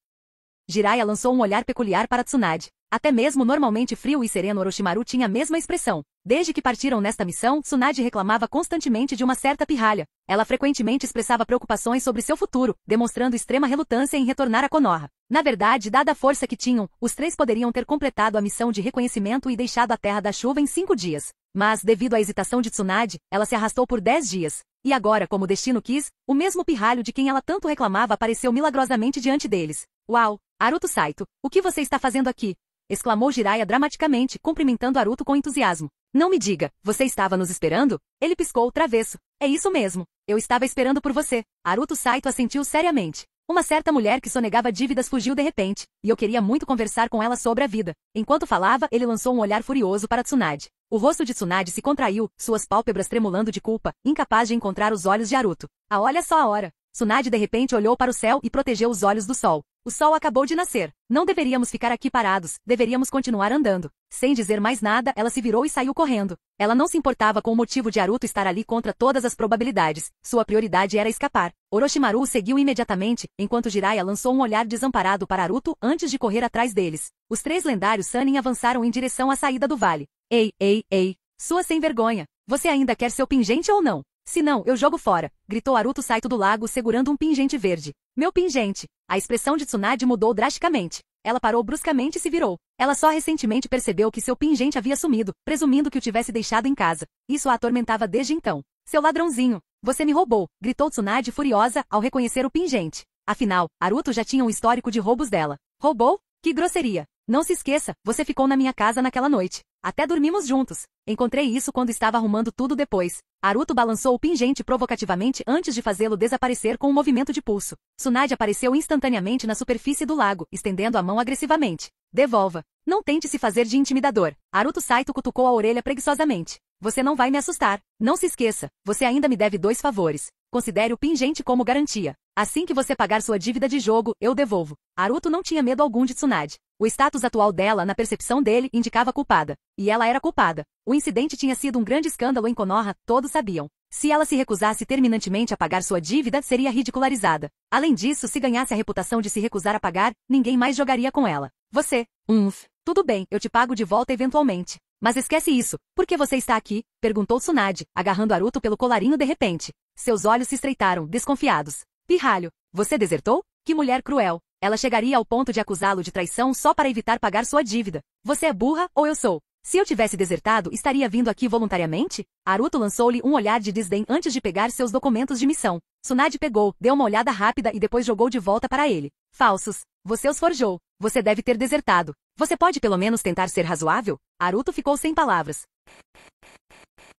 Jiraiya lançou um olhar peculiar para Tsunade. Até mesmo o normalmente frio e sereno Orochimaru tinha a mesma expressão. Desde que partiram nesta missão, Tsunade reclamava constantemente de uma certa pirralha. Ela frequentemente expressava preocupações sobre seu futuro, demonstrando extrema relutância em retornar a Konoha. Na verdade, dada a força que tinham, os três poderiam ter completado a missão de reconhecimento e deixado a Terra da Chuva em 5 dias. Mas, devido à hesitação de Tsunade, ela se arrastou por 10 dias. E agora, como o destino quis, o mesmo pirralho de quem ela tanto reclamava apareceu milagrosamente diante deles. Uau! Aruto Saito, o que você está fazendo aqui? Exclamou Jiraiya dramaticamente, cumprimentando Aruto com entusiasmo. Não me diga, você estava nos esperando? Ele piscou travesso. É isso mesmo. Eu estava esperando por você. Aruto Saito assentiu seriamente. Uma certa mulher que sonegava dívidas fugiu de repente, e eu queria muito conversar com ela sobre a vida. Enquanto falava, ele lançou um olhar furioso para Tsunade. O rosto de Tsunade se contraiu, suas pálpebras tremulando de culpa, incapaz de encontrar os olhos de Aruto. Olha só a hora. Tsunade de repente olhou para o céu e protegeu os olhos do sol. O sol acabou de nascer. Não deveríamos ficar aqui parados, deveríamos continuar andando. Sem dizer mais nada, ela se virou e saiu correndo. Ela não se importava com o motivo de Aruto estar ali contra todas as probabilidades. Sua prioridade era escapar. Orochimaru o seguiu imediatamente, enquanto Jiraiya lançou um olhar desamparado para Aruto antes de correr atrás deles. Os 3 lendários Sannin avançaram em direção à saída do vale. Ei, sua sem vergonha. Você ainda quer seu pingente ou não? Se não, eu jogo fora, gritou Aruto Saito do lago segurando um pingente verde. Meu pingente! A expressão de Tsunade mudou drasticamente. Ela parou bruscamente e se virou. Ela só recentemente percebeu que seu pingente havia sumido, presumindo que o tivesse deixado em casa. Isso a atormentava desde então. Seu ladrãozinho! Você me roubou! Gritou Tsunade furiosa ao reconhecer o pingente. Afinal, Aruto já tinha um histórico de roubos dela. Roubou? Que grosseria! Não se esqueça, você ficou na minha casa naquela noite. Até dormimos juntos. Encontrei isso quando estava arrumando tudo depois. Aruto balançou o pingente provocativamente antes de fazê-lo desaparecer com um movimento de pulso. Tsunade apareceu instantaneamente na superfície do lago, estendendo a mão agressivamente. Devolva. Não tente se fazer de intimidador. Aruto Saito cutucou a orelha preguiçosamente. Você não vai me assustar. Não se esqueça, você ainda me deve 2 favores. Considere o pingente como garantia. Assim que você pagar sua dívida de jogo, eu devolvo. Aruto não tinha medo algum de Tsunade. O status atual dela, na percepção dele, indicava culpada. E ela era culpada. O incidente tinha sido um grande escândalo em Konoha, todos sabiam. Se ela se recusasse terminantemente a pagar sua dívida, seria ridicularizada. Além disso, se ganhasse a reputação de se recusar a pagar, ninguém mais jogaria com ela. Você. Tudo bem, eu te pago de volta eventualmente. Mas esquece isso. Por que você está aqui? Perguntou Tsunade, agarrando Aruto pelo colarinho de repente. Seus olhos se estreitaram, desconfiados. Pirralho, você desertou? Que mulher cruel. Ela chegaria ao ponto de acusá-lo de traição só para evitar pagar sua dívida. Você é burra ou eu sou? Se eu tivesse desertado, estaria vindo aqui voluntariamente? Aruto lançou-lhe um olhar de desdém antes de pegar seus documentos de missão. Tsunade pegou, deu uma olhada rápida e depois jogou de volta para ele. Falsos. Você os forjou. Você deve ter desertado. Você pode pelo menos tentar ser razoável? Aruto ficou sem palavras.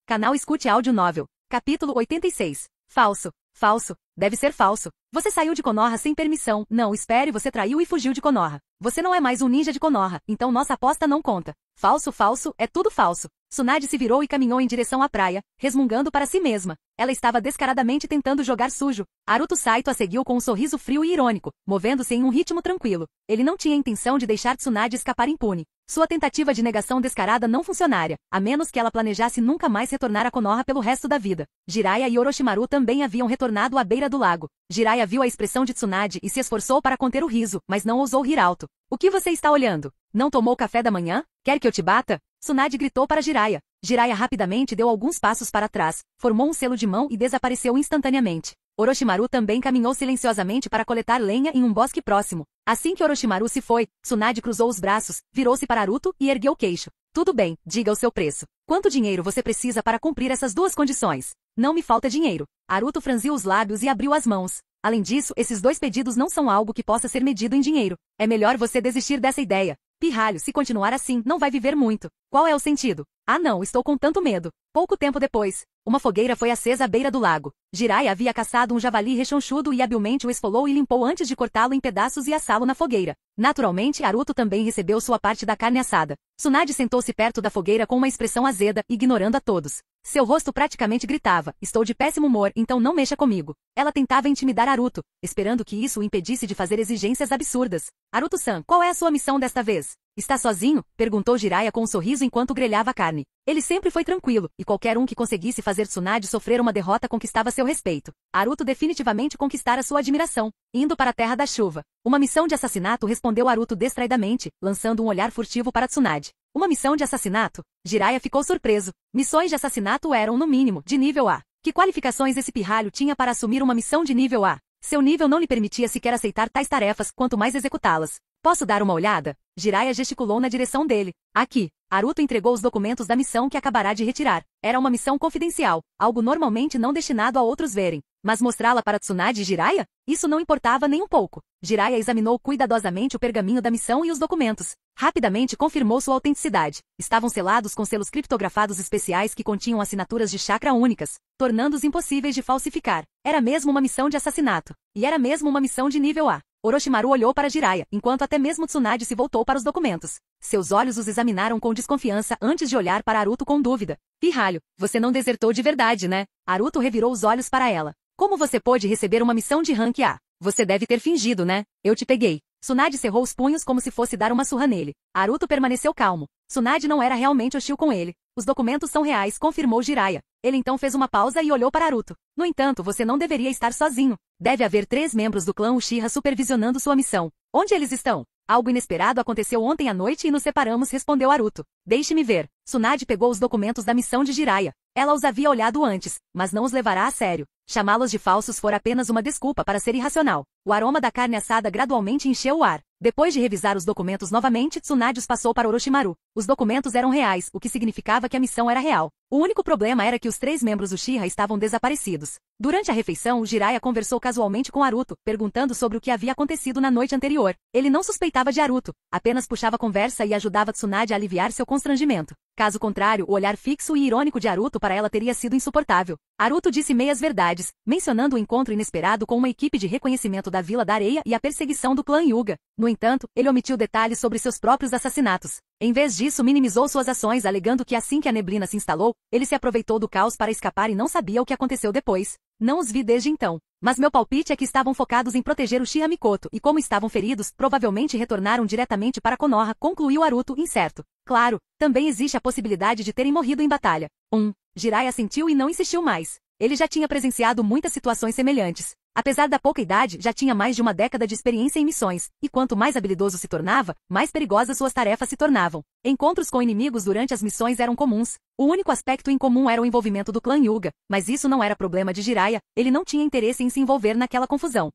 Canal Escute Áudio Novel. Capítulo 86. Falso. Falso. Deve ser falso. Você saiu de Konoha sem permissão. Não, espere, você traiu e fugiu de Konoha. Você não é mais um ninja de Konoha, então nossa aposta não conta. Falso, falso, é tudo falso. Tsunade se virou e caminhou em direção à praia, resmungando para si mesma. Ela estava descaradamente tentando jogar sujo. Aruto Saito a seguiu com um sorriso frio e irônico, movendo-se em um ritmo tranquilo. Ele não tinha intenção de deixar Tsunade escapar impune. Sua tentativa de negação descarada não funcionaria, a menos que ela planejasse nunca mais retornar a Konoha pelo resto da vida. Jiraiya e Orochimaru também haviam retornado à beira do lago. Jiraiya viu a expressão de Tsunade e se esforçou para conter o riso, mas não ousou rir alto. O que você está olhando? Não tomou café da manhã? Quer que eu te bata? Tsunade gritou para Jiraiya. Jiraiya rapidamente deu alguns passos para trás, formou um selo de mão e desapareceu instantaneamente. Orochimaru também caminhou silenciosamente para coletar lenha em um bosque próximo. Assim que Orochimaru se foi, Tsunade cruzou os braços, virou-se para Naruto e ergueu o queixo. Tudo bem, diga o seu preço. Quanto dinheiro você precisa para cumprir essas duas condições? Não me falta dinheiro. Naruto franziu os lábios e abriu as mãos. Além disso, esses dois pedidos não são algo que possa ser medido em dinheiro. É melhor você desistir dessa ideia. Pirralho, se continuar assim, não vai viver muito. Qual é o sentido? Ah não, estou com tanto medo. Pouco tempo depois, uma fogueira foi acesa à beira do lago. Jiraiya havia caçado um javali rechonchudo e habilmente o esfolou e limpou antes de cortá-lo em pedaços e assá-lo na fogueira. Naturalmente, Naruto também recebeu sua parte da carne assada. Tsunade sentou-se perto da fogueira com uma expressão azeda, ignorando a todos. Seu rosto praticamente gritava, estou de péssimo humor, então não mexa comigo. Ela tentava intimidar Naruto, esperando que isso o impedisse de fazer exigências absurdas. Naruto-san, qual é a sua missão desta vez? Está sozinho? Perguntou Jiraiya com um sorriso enquanto grelhava a carne. Ele sempre foi tranquilo, e qualquer um que conseguisse fazer Tsunade sofrer uma derrota conquistava seu respeito. Naruto definitivamente conquistara sua admiração, indo para a Terra da Chuva. Uma missão de assassinato, respondeu Naruto distraidamente, lançando um olhar furtivo para Tsunade. Uma missão de assassinato? Jiraiya ficou surpreso. Missões de assassinato eram, no mínimo, de nível A. Que qualificações esse pirralho tinha para assumir uma missão de nível A? Seu nível não lhe permitia sequer aceitar tais tarefas, quanto mais executá-las. Posso dar uma olhada? Jiraiya gesticulou na direção dele. Aqui. Naruto entregou os documentos da missão que acabará de retirar. Era uma missão confidencial, algo normalmente não destinado a outros verem. Mas mostrá-la para Tsunade e Jiraiya? Isso não importava nem um pouco. Jiraiya examinou cuidadosamente o pergaminho da missão e os documentos. Rapidamente confirmou sua autenticidade. Estavam selados com selos criptografados especiais que continham assinaturas de chakra únicas, tornando-os impossíveis de falsificar. Era mesmo uma missão de assassinato. E era mesmo uma missão de nível A. Orochimaru olhou para Jiraiya, enquanto até mesmo Tsunade se voltou para os documentos. Seus olhos os examinaram com desconfiança antes de olhar para Naruto com dúvida. Pirralho, você não desertou de verdade, né? Naruto revirou os olhos para ela. Como você pôde receber uma missão de rank A? Você deve ter fingido, né? Eu te peguei. Tsunade cerrou os punhos como se fosse dar uma surra nele. Naruto permaneceu calmo. Tsunade não era realmente hostil com ele. Os documentos são reais, confirmou Jiraiya. Ele então fez uma pausa e olhou para Naruto. No entanto, você não deveria estar sozinho. Deve haver 3 membros do clã Uchiha supervisionando sua missão. Onde eles estão? Algo inesperado aconteceu ontem à noite e nos separamos, respondeu Naruto. Deixe-me ver. Tsunade pegou os documentos da missão de Jiraiya. Ela os havia olhado antes, mas não os levará a sério. Chamá-los de falsos fora apenas uma desculpa para ser irracional. O aroma da carne assada gradualmente encheu o ar. Depois de revisar os documentos novamente, Tsunade os passou para Orochimaru. Os documentos eram reais, o que significava que a missão era real. O único problema era que os 3 membros Uchiha estavam desaparecidos. Durante a refeição, Jiraiya conversou casualmente com Naruto, perguntando sobre o que havia acontecido na noite anterior. Ele não suspeitava de Naruto, apenas puxava conversa e ajudava Tsunade a aliviar seu constrangimento. Caso contrário, o olhar fixo e irônico de Naruto para ela teria sido insuportável. Naruto disse meias verdades, mencionando o encontro inesperado com uma equipe de reconhecimento da Vila da Areia e a perseguição do clã Hyuga. No entanto, ele omitiu detalhes sobre seus próprios assassinatos. Em vez disso, minimizou suas ações, alegando que assim que a neblina se instalou, ele se aproveitou do caos para escapar e não sabia o que aconteceu depois. Não os vi desde então. Mas meu palpite é que estavam focados em proteger Uchiha Mikoto e como estavam feridos, provavelmente retornaram diretamente para Konoha, concluiu Naruto, incerto. Claro, também existe a possibilidade de terem morrido em batalha. Jiraiya assentiu e não insistiu mais. Ele já tinha presenciado muitas situações semelhantes. Apesar da pouca idade, já tinha mais de uma década de experiência em missões, e quanto mais habilidoso se tornava, mais perigosas suas tarefas se tornavam. Encontros com inimigos durante as missões eram comuns. O único aspecto incomum era o envolvimento do clã Hyuga, mas isso não era problema de Jiraiya, ele não tinha interesse em se envolver naquela confusão.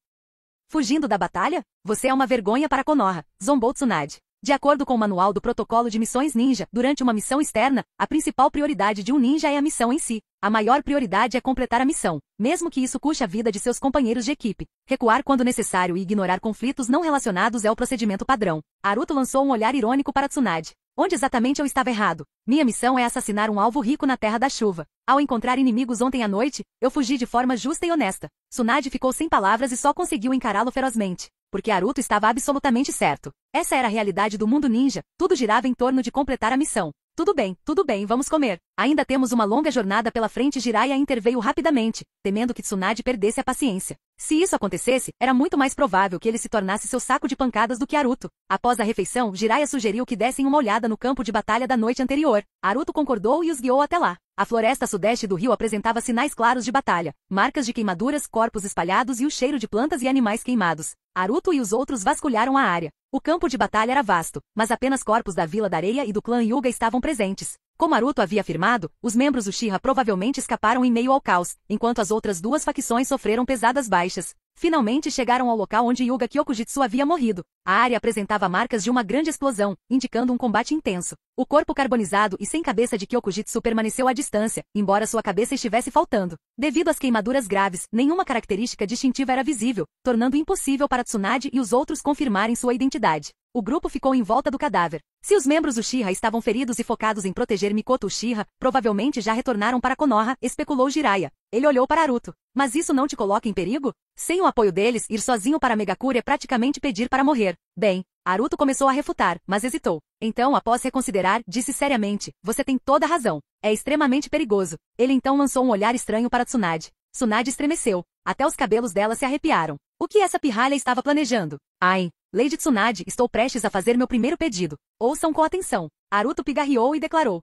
Fugindo da batalha? Você é uma vergonha para Konoha, zombou Tsunade. De acordo com o manual do protocolo de missões ninja, durante uma missão externa, a principal prioridade de um ninja é a missão em si. A maior prioridade é completar a missão, mesmo que isso custe a vida de seus companheiros de equipe. Recuar quando necessário e ignorar conflitos não relacionados é o procedimento padrão. Naruto lançou um olhar irônico para Tsunade. Onde exatamente eu estava errado? Minha missão é assassinar um alvo rico na Terra da Chuva. Ao encontrar inimigos ontem à noite, eu fugi de forma justa e honesta. Tsunade ficou sem palavras e só conseguiu encará-lo ferozmente. Porque Naruto estava absolutamente certo. Essa era a realidade do mundo ninja, tudo girava em torno de completar a missão. Tudo bem, vamos comer. Ainda temos uma longa jornada pela frente. Jiraiya interveio rapidamente, temendo que Tsunade perdesse a paciência. Se isso acontecesse, era muito mais provável que ele se tornasse seu saco de pancadas do que Naruto. Após a refeição, Jiraiya sugeriu que dessem uma olhada no campo de batalha da noite anterior. Naruto concordou e os guiou até lá. A floresta sudeste do rio apresentava sinais claros de batalha, marcas de queimaduras, corpos espalhados e o cheiro de plantas e animais queimados. Naruto e os outros vasculharam a área. O campo de batalha era vasto, mas apenas corpos da Vila da Areia e do clã Hyuga estavam presentes. Como Naruto havia afirmado, os membros Uchiha provavelmente escaparam em meio ao caos, enquanto as outras duas facções sofreram pesadas baixas. Finalmente chegaram ao local onde Hyuga Kyokujitsu havia morrido. A área apresentava marcas de uma grande explosão, indicando um combate intenso. O corpo carbonizado e sem cabeça de Kyokujitsu permaneceu à distância, embora sua cabeça estivesse faltando. Devido às queimaduras graves, nenhuma característica distintiva era visível, tornando impossível para Tsunade e os outros confirmarem sua identidade. O grupo ficou em volta do cadáver. Se os membros Uchiha estavam feridos e focados em proteger Mikoto Uchiha, provavelmente já retornaram para Konoha, especulou Jiraiya. Ele olhou para Naruto. Mas isso não te coloca em perigo? Sem o apoio deles, ir sozinho para Megakure é praticamente pedir para morrer. Bem, Naruto começou a refutar, mas hesitou. Então, após reconsiderar, disse seriamente, você tem toda a razão. É extremamente perigoso. Ele então lançou um olhar estranho para Tsunade. Tsunade estremeceu. Até os cabelos dela se arrepiaram. O que essa pirralha estava planejando? Ai, Lady Tsunade, estou prestes a fazer meu primeiro pedido. Ouçam com atenção. Naruto pigarreou e declarou.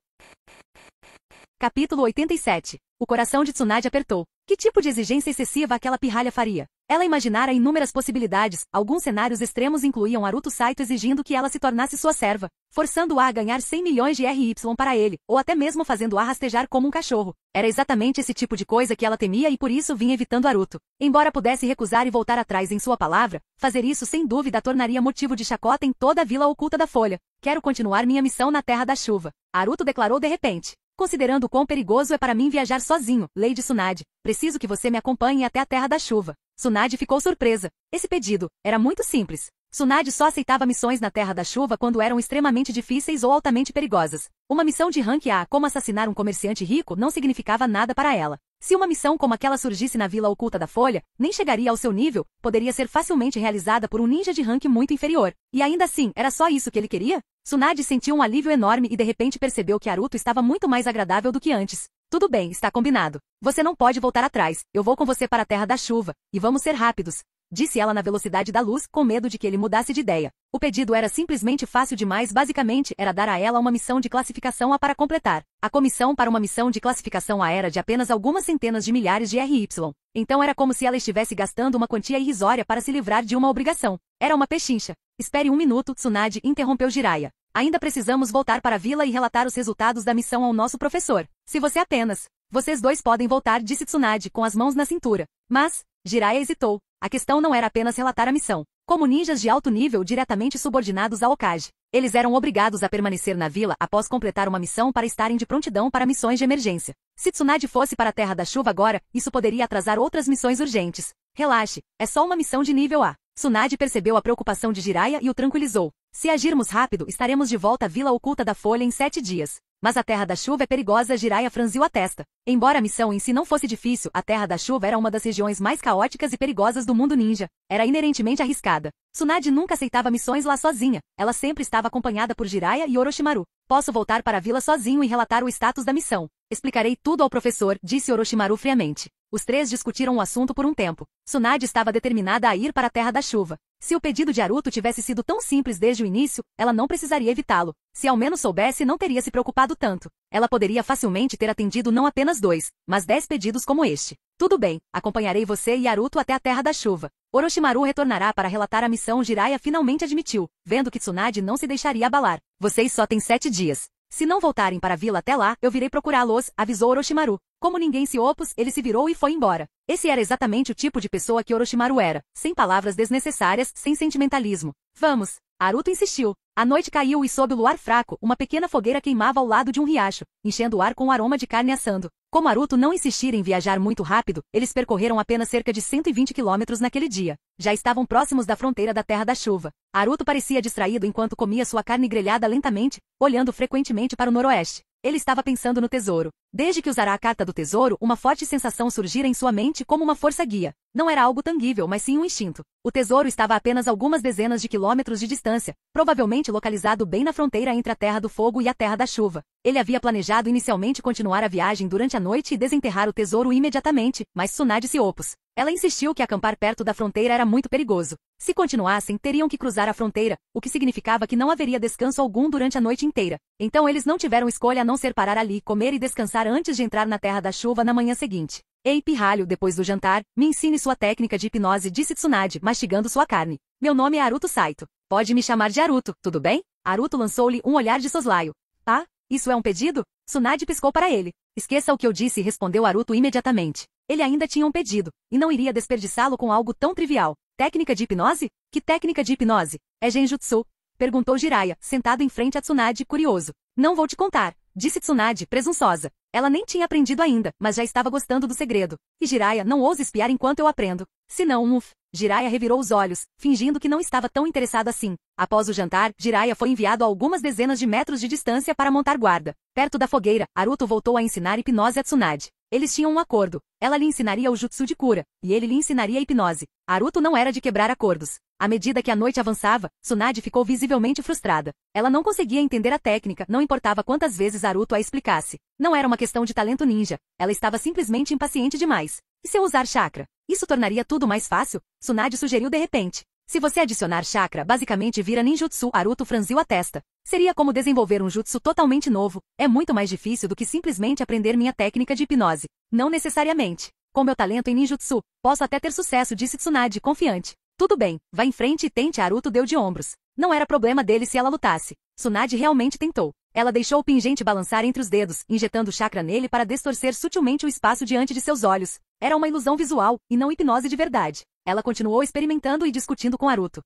Capítulo 87. O coração de Tsunade apertou. Que tipo de exigência excessiva aquela pirralha faria? Ela imaginara inúmeras possibilidades. Alguns cenários extremos incluíam Naruto Saito exigindo que ela se tornasse sua serva, forçando-a a ganhar 100 milhões de RY para ele, ou até mesmo fazendo-a rastejar como um cachorro. Era exatamente esse tipo de coisa que ela temia e por isso vinha evitando Naruto. Embora pudesse recusar e voltar atrás em sua palavra, fazer isso sem dúvida a tornaria motivo de chacota em toda a vila oculta da Folha. Quero continuar minha missão na Terra da Chuva. Naruto declarou de repente. Considerando quão perigoso é para mim viajar sozinho, Lady Tsunade, preciso que você me acompanhe até a Terra da Chuva. Tsunade ficou surpresa. Esse pedido era muito simples. Tsunade só aceitava missões na Terra da Chuva quando eram extremamente difíceis ou altamente perigosas. Uma missão de rank A, como assassinar um comerciante rico, não significava nada para ela. Se uma missão como aquela surgisse na Vila Oculta da Folha, nem chegaria ao seu nível, poderia ser facilmente realizada por um ninja de rank muito inferior. E ainda assim, era só isso que ele queria? Tsunade sentiu um alívio enorme e de repente percebeu que Naruto estava muito mais agradável do que antes. Tudo bem, está combinado. Você não pode voltar atrás. Eu vou com você para a Terra da Chuva. E vamos ser rápidos. Disse ela na velocidade da luz, com medo de que ele mudasse de ideia. O pedido era simplesmente fácil demais, basicamente era dar a ela uma missão de classificação A para completar. A comissão para uma missão de classificação A era de apenas algumas centenas de milhares de RY. Então era como se ela estivesse gastando uma quantia irrisória para se livrar de uma obrigação. Era uma pechincha. Espere um minuto, Tsunade interrompeu Jiraiya. Ainda precisamos voltar para a vila e relatar os resultados da missão ao nosso professor. Se você apenas... Vocês dois podem voltar, disse Tsunade, com as mãos na cintura. Mas... Jiraiya hesitou. A questão não era apenas relatar a missão. Como ninjas de alto nível diretamente subordinados ao Hokage, eles eram obrigados a permanecer na vila após completar uma missão para estarem de prontidão para missões de emergência. Se Tsunade fosse para a Terra da Chuva agora, isso poderia atrasar outras missões urgentes. Relaxe, é só uma missão de nível A. Tsunade percebeu a preocupação de Jiraiya e o tranquilizou. Se agirmos rápido, estaremos de volta à Vila Oculta da Folha em 7 dias. Mas a Terra da Chuva é perigosa, Jiraiya franziu a testa. Embora a missão em si não fosse difícil, a Terra da Chuva era uma das regiões mais caóticas e perigosas do mundo ninja. Era inerentemente arriscada. Tsunade nunca aceitava missões lá sozinha. Ela sempre estava acompanhada por Jiraiya e Orochimaru. Posso voltar para a vila sozinho e relatar o status da missão. Explicarei tudo ao professor, disse Orochimaru friamente. Os três discutiram o assunto por um tempo. Tsunade estava determinada a ir para a Terra da Chuva. Se o pedido de Naruto tivesse sido tão simples desde o início, ela não precisaria evitá-lo. Se ao menos soubesse, não teria se preocupado tanto. Ela poderia facilmente ter atendido não apenas 2, mas 10 pedidos como este. Tudo bem, acompanharei você e Naruto até a Terra da Chuva. Orochimaru retornará para relatar a missão. Jiraiya finalmente admitiu, vendo que Tsunade não se deixaria abalar. Vocês só têm 7 dias. Se não voltarem para a vila até lá, eu virei procurá-los, avisou Orochimaru. Como ninguém se opôs, ele se virou e foi embora. Esse era exatamente o tipo de pessoa que Orochimaru era. Sem palavras desnecessárias, sem sentimentalismo. Vamos. Naruto insistiu. A noite caiu e sob o luar fraco, uma pequena fogueira queimava ao lado de um riacho, enchendo o ar com o aroma de carne assando. Como Naruto não insistira em viajar muito rápido, eles percorreram apenas cerca de 120 quilômetros naquele dia. Já estavam próximos da fronteira da Terra da Chuva. Naruto parecia distraído enquanto comia sua carne grelhada lentamente, olhando frequentemente para o noroeste. Ele estava pensando no tesouro. Desde que usara a carta do tesouro, uma forte sensação surgira em sua mente como uma força guia. Não era algo tangível, mas sim um instinto. O tesouro estava a apenas algumas dezenas de quilômetros de distância, provavelmente localizado bem na fronteira entre a Terra do Fogo e a Terra da Chuva. Ele havia planejado inicialmente continuar a viagem durante a noite e desenterrar o tesouro imediatamente, mas Tsunade se opôs. Ela insistiu que acampar perto da fronteira era muito perigoso. Se continuassem, teriam que cruzar a fronteira, o que significava que não haveria descanso algum durante a noite inteira. Então eles não tiveram escolha a não ser parar ali, comer e descansar antes de entrar na Terra da Chuva na manhã seguinte. Ei, pirralho, depois do jantar, me ensine sua técnica de hipnose, disse Tsunade, mastigando sua carne. Meu nome é Naruto Saito. Pode me chamar de Naruto, tudo bem? Naruto lançou-lhe um olhar de soslaio. Ah, Isso é um pedido? Tsunade piscou para ele. Esqueça o que eu disse, respondeu Aruto imediatamente. Ele ainda tinha um pedido, e não iria desperdiçá-lo com algo tão trivial. Técnica de hipnose? Que técnica de hipnose? É genjutsu? Perguntou Jiraiya, sentado em frente a Tsunade, curioso. Não vou te contar, disse Tsunade, presunçosa. Ela nem tinha aprendido ainda, mas já estava gostando do segredo. E Jiraiya, não ouse espiar enquanto eu aprendo. Se não, Jiraiya revirou os olhos, fingindo que não estava tão interessado assim. Após o jantar, Jiraiya foi enviado a algumas dezenas de metros de distância para montar guarda. Perto da fogueira, Aruto voltou a ensinar hipnose a Tsunade. Eles tinham um acordo. Ela lhe ensinaria o jutsu de cura, e ele lhe ensinaria a hipnose. Aruto não era de quebrar acordos. À medida que a noite avançava, Tsunade ficou visivelmente frustrada. Ela não conseguia entender a técnica, não importava quantas vezes Aruto a explicasse. Não era uma questão de talento ninja, ela estava simplesmente impaciente demais. E se eu usar chakra? Isso tornaria tudo mais fácil? Tsunade sugeriu de repente. Se você adicionar chakra, basicamente vira ninjutsu. Aruto franziu a testa. Seria como desenvolver um jutsu totalmente novo. É muito mais difícil do que simplesmente aprender minha técnica de hipnose. Não necessariamente. Com meu talento em ninjutsu, posso até ter sucesso, disse Tsunade, confiante. Tudo bem, vá em frente e tente. Aruto deu de ombros. Não era problema dele se ela lutasse. Tsunade realmente tentou. Ela deixou o pingente balançar entre os dedos, injetando chakra nele para distorcer sutilmente o espaço diante de seus olhos. Era uma ilusão visual, e não hipnose de verdade. Ela continuou experimentando e discutindo com Aruto.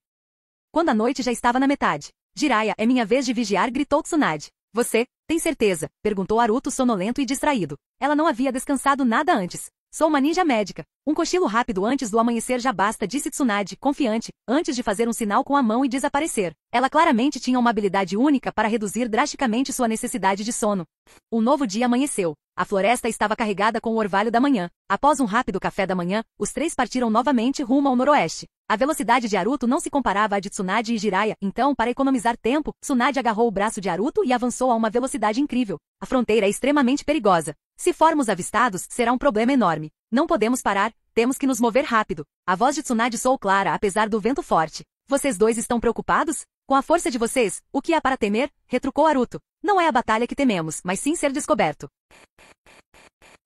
Quando a noite já estava na metade. Jiraiya, é minha vez de vigiar, gritou Tsunade. Você, tem certeza? Perguntou Aruto sonolento e distraído. Ela não havia descansado nada antes. Sou uma ninja médica. Um cochilo rápido antes do amanhecer já basta, disse Tsunade, confiante, antes de fazer um sinal com a mão e desaparecer. Ela claramente tinha uma habilidade única para reduzir drasticamente sua necessidade de sono. Um novo dia amanheceu. A floresta estava carregada com o orvalho da manhã. Após um rápido café da manhã, os três partiram novamente rumo ao noroeste. A velocidade de Aruto não se comparava à de Tsunade e Jiraiya, então, para economizar tempo, Tsunade agarrou o braço de Aruto e avançou a uma velocidade incrível. A fronteira é extremamente perigosa. Se formos avistados, será um problema enorme. Não podemos parar, temos que nos mover rápido. A voz de Tsunade soou clara apesar do vento forte. Vocês dois estão preocupados? Com a força de vocês, o que há para temer? Retrucou Aruto. Não é a batalha que tememos, mas sim ser descoberto.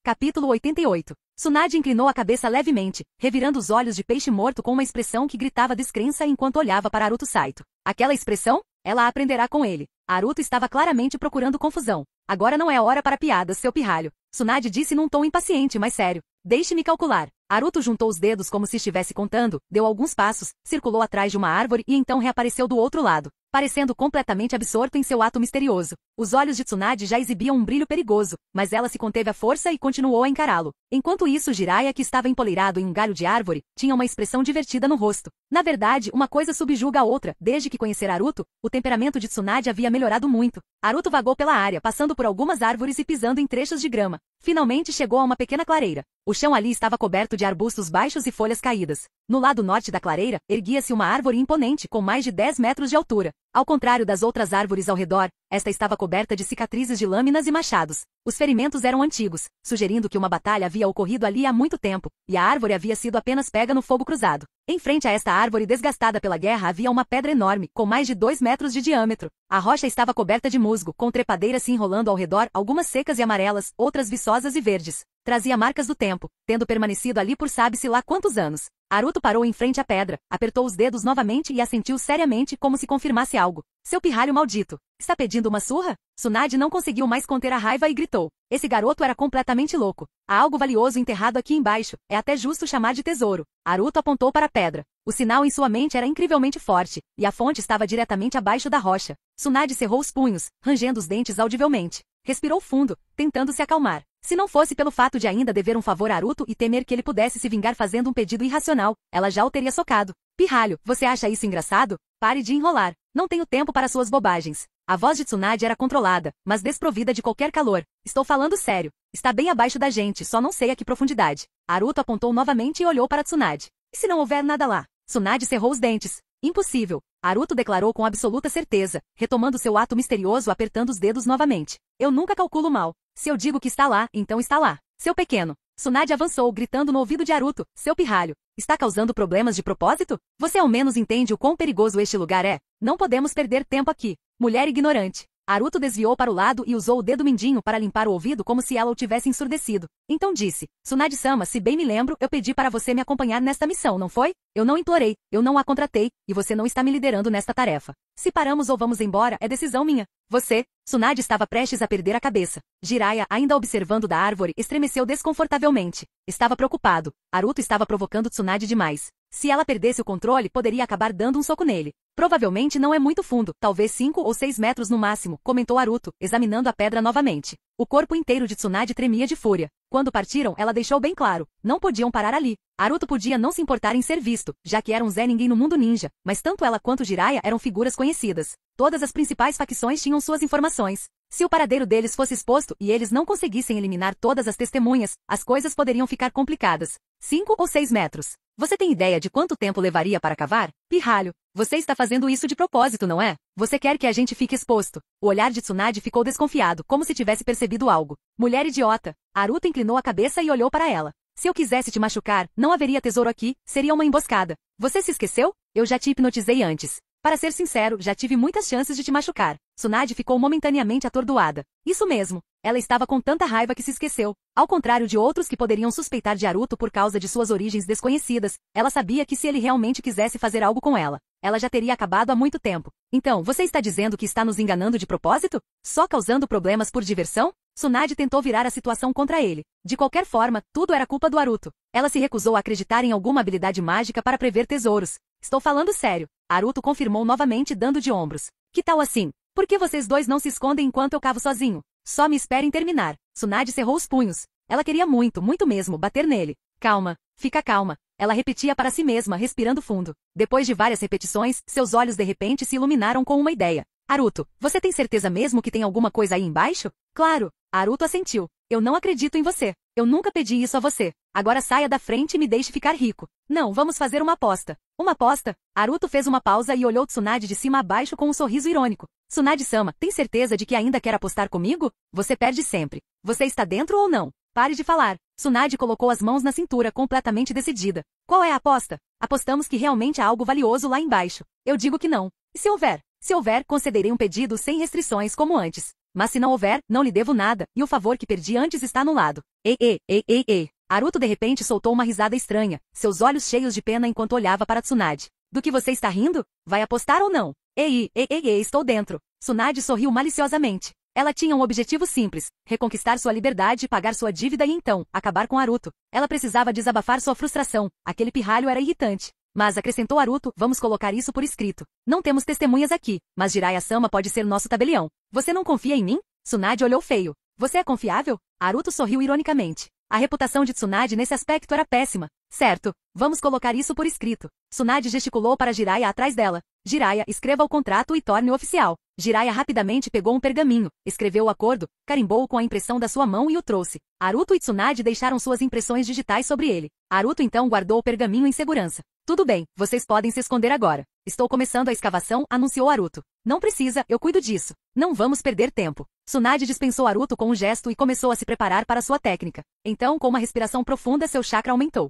Capítulo 88. Tsunade inclinou a cabeça levemente, revirando os olhos de peixe morto com uma expressão que gritava descrença enquanto olhava para Aruto Saito. Aquela expressão? Ela aprenderá com ele. Aruto estava claramente procurando confusão. Agora não é hora para piadas, seu pirralho. Tsunade disse num tom impaciente, mas sério. Deixe-me calcular. Aruto juntou os dedos como se estivesse contando, deu alguns passos, circulou atrás de uma árvore e então reapareceu do outro lado, parecendo completamente absorto em seu ato misterioso. Os olhos de Tsunade já exibiam um brilho perigoso, mas ela se conteve à força e continuou a encará-lo. Enquanto isso, Jiraiya, que estava empoleirado em um galho de árvore, tinha uma expressão divertida no rosto. Na verdade, uma coisa subjuga a outra. Desde que conhecer Aruto, o temperamento de Tsunade havia melhorado muito. Aruto vagou pela área, passando por algumas árvores e pisando em trechos de grama. Finalmente chegou a uma pequena clareira. O chão ali estava coberto de arbustos baixos e folhas caídas. No lado norte da clareira, erguia-se uma árvore imponente com mais de 10 metros de altura. Ao contrário das outras árvores ao redor, esta estava coberta de cicatrizes de lâminas e machados. Os ferimentos eram antigos, sugerindo que uma batalha havia ocorrido ali há muito tempo, e a árvore havia sido apenas pega no fogo cruzado. Em frente a esta árvore desgastada pela guerra havia uma pedra enorme, com mais de 2 metros de diâmetro. A rocha estava coberta de musgo, com trepadeiras se enrolando ao redor, algumas secas e amarelas, outras viçosas e verdes. Trazia marcas do tempo, tendo permanecido ali por sabe-se lá quantos anos. Aruto parou em frente à pedra, apertou os dedos novamente e assentiu seriamente como se confirmasse algo. Seu pirralho maldito. Está pedindo uma surra? Tsunade não conseguiu mais conter a raiva e gritou. Esse garoto era completamente louco. Há algo valioso enterrado aqui embaixo. É até justo chamar de tesouro. Aruto apontou para a pedra. O sinal em sua mente era incrivelmente forte, e a fonte estava diretamente abaixo da rocha. Tsunade cerrou os punhos, rangendo os dentes audivelmente. Respirou fundo, tentando se acalmar. Se não fosse pelo fato de ainda dever um favor a Aruto e temer que ele pudesse se vingar fazendo um pedido irracional, ela já o teria socado. Pirralho, você acha isso engraçado? Pare de enrolar. Não tenho tempo para suas bobagens. A voz de Tsunade era controlada, mas desprovida de qualquer calor. Estou falando sério. Está bem abaixo da gente, só não sei a que profundidade. Aruto apontou novamente e olhou para Tsunade. E se não houver nada lá? Tsunade cerrou os dentes. Impossível. Aruto declarou com absoluta certeza, retomando seu ato misterioso apertando os dedos novamente. Eu nunca calculo mal. Se eu digo que está lá, então está lá. Seu pequeno. Tsunade avançou, gritando no ouvido de Aruto. Seu pirralho. Está causando problemas de propósito? Você ao menos entende o quão perigoso este lugar é? Não podemos perder tempo aqui. Mulher ignorante. Aruto desviou para o lado e usou o dedo mindinho para limpar o ouvido como se ela o tivesse ensurdecido. Então disse, Tsunade-sama, se bem me lembro, eu pedi para você me acompanhar nesta missão, não foi? Eu não implorei, eu não a contratei, e você não está me liderando nesta tarefa. Se paramos ou vamos embora, é decisão minha. Você, Tsunade estava prestes a perder a cabeça. Jiraiya, ainda observando da árvore, estremeceu desconfortavelmente. Estava preocupado. Haruto estava provocando Tsunade demais. Se ela perdesse o controle, poderia acabar dando um soco nele. Provavelmente não é muito fundo, talvez 5 ou 6 metros no máximo, comentou Haruto, examinando a pedra novamente. O corpo inteiro de Tsunade tremia de fúria. Quando partiram, ela deixou bem claro, não podiam parar ali. Haruto podia não se importar em ser visto, já que era um Zé Ninguém no mundo ninja, mas tanto ela quanto Jiraiya eram figuras conhecidas. Todas as principais facções tinham suas informações. Se o paradeiro deles fosse exposto e eles não conseguissem eliminar todas as testemunhas, as coisas poderiam ficar complicadas. 5 ou 6 metros. Você tem ideia de quanto tempo levaria para cavar? Pirralho. Você está fazendo isso de propósito, não é? Você quer que a gente fique exposto. O olhar de Tsunade ficou desconfiado, como se tivesse percebido algo. Mulher idiota. Haruto inclinou a cabeça e olhou para ela. Se eu quisesse te machucar, não haveria tesouro aqui, seria uma emboscada. Você se esqueceu? Eu já te hipnotizei antes. Para ser sincero, já tive muitas chances de te machucar. Tsunade ficou momentaneamente atordoada. Isso mesmo. Ela estava com tanta raiva que se esqueceu. Ao contrário de outros que poderiam suspeitar de Haruto por causa de suas origens desconhecidas, ela sabia que se ele realmente quisesse fazer algo com ela já teria acabado há muito tempo. Então, você está dizendo que está nos enganando de propósito? Só causando problemas por diversão? Tsunade tentou virar a situação contra ele. De qualquer forma, tudo era culpa do Haruto. Ela se recusou a acreditar em alguma habilidade mágica para prever tesouros. Estou falando sério. Haruto confirmou novamente, dando de ombros. Que tal assim? Por que vocês dois não se escondem enquanto eu cavo sozinho? Só me esperem terminar. Tsunade cerrou os punhos. Ela queria muito, muito mesmo, bater nele. Calma, fica calma. Ela repetia para si mesma, respirando fundo. Depois de várias repetições, seus olhos de repente se iluminaram com uma ideia. Haruto, você tem certeza mesmo que tem alguma coisa aí embaixo? Claro. Haruto assentiu. Eu não acredito em você. Eu nunca pedi isso a você. Agora saia da frente e me deixe ficar rico. Não, vamos fazer uma aposta. Uma aposta? Haruto fez uma pausa e olhou Tsunade de cima a baixo com um sorriso irônico. Tsunade-sama, tem certeza de que ainda quer apostar comigo? Você perde sempre. Você está dentro ou não? Pare de falar. Tsunade colocou as mãos na cintura, completamente decidida. Qual é a aposta? Apostamos que realmente há algo valioso lá embaixo. Eu digo que não. E se houver? Se houver, concederei um pedido sem restrições como antes. Mas se não houver, não lhe devo nada, e o favor que perdi antes está anulado. Ei. Haruto de repente soltou uma risada estranha, seus olhos cheios de pena enquanto olhava para Tsunade. Do que você está rindo? Vai apostar ou não? Ei, estou dentro. Tsunade sorriu maliciosamente. Ela tinha um objetivo simples, reconquistar sua liberdade, pagar sua dívida e então, acabar com Haruto. Ela precisava desabafar sua frustração, aquele pirralho era irritante. Mas, acrescentou Haruto, vamos colocar isso por escrito. Não temos testemunhas aqui, mas Jiraiya-sama pode ser nosso tabelião. Você não confia em mim? Tsunade olhou feio. Você é confiável? Haruto sorriu ironicamente. A reputação de Tsunade nesse aspecto era péssima. Certo, vamos colocar isso por escrito. Tsunade gesticulou para Jiraiya atrás dela. Jiraiya, escreva o contrato e torne-o oficial. Jiraiya rapidamente pegou um pergaminho, escreveu o acordo, carimbou-o com a impressão da sua mão e o trouxe. Haruto e Tsunade deixaram suas impressões digitais sobre ele. Haruto então guardou o pergaminho em segurança. Tudo bem, vocês podem se esconder agora. Estou começando a escavação, anunciou Haruto. Não precisa, eu cuido disso. Não vamos perder tempo. Tsunade dispensou Haruto com um gesto e começou a se preparar para sua técnica. Então, com uma respiração profunda, seu chakra aumentou.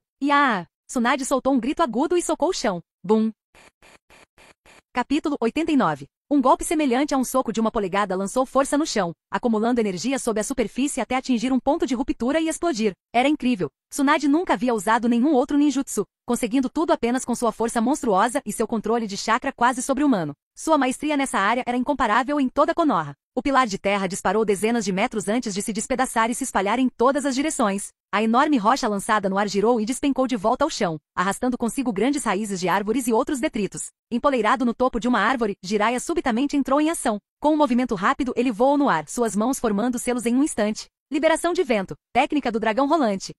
Tsunade soltou um grito agudo e socou o chão. Bum! Capítulo 89. Um golpe semelhante a um soco de uma polegada lançou força no chão, acumulando energia sob a superfície até atingir um ponto de ruptura e explodir. Era incrível. Tsunade nunca havia usado nenhum outro ninjutsu, conseguindo tudo apenas com sua força monstruosa e seu controle de chakra quase sobre-humano. Sua maestria nessa área era incomparável em toda Konoha. O pilar de terra disparou dezenas de metros antes de se despedaçar e se espalhar em todas as direções. A enorme rocha lançada no ar girou e despencou de volta ao chão, arrastando consigo grandes raízes de árvores e outros detritos. Empoleirado no topo de uma árvore, Jiraiya subitamente entrou em ação. Com um movimento rápido, ele voou no ar, suas mãos formando selos em um instante. Liberação de vento, técnica do dragão rolante.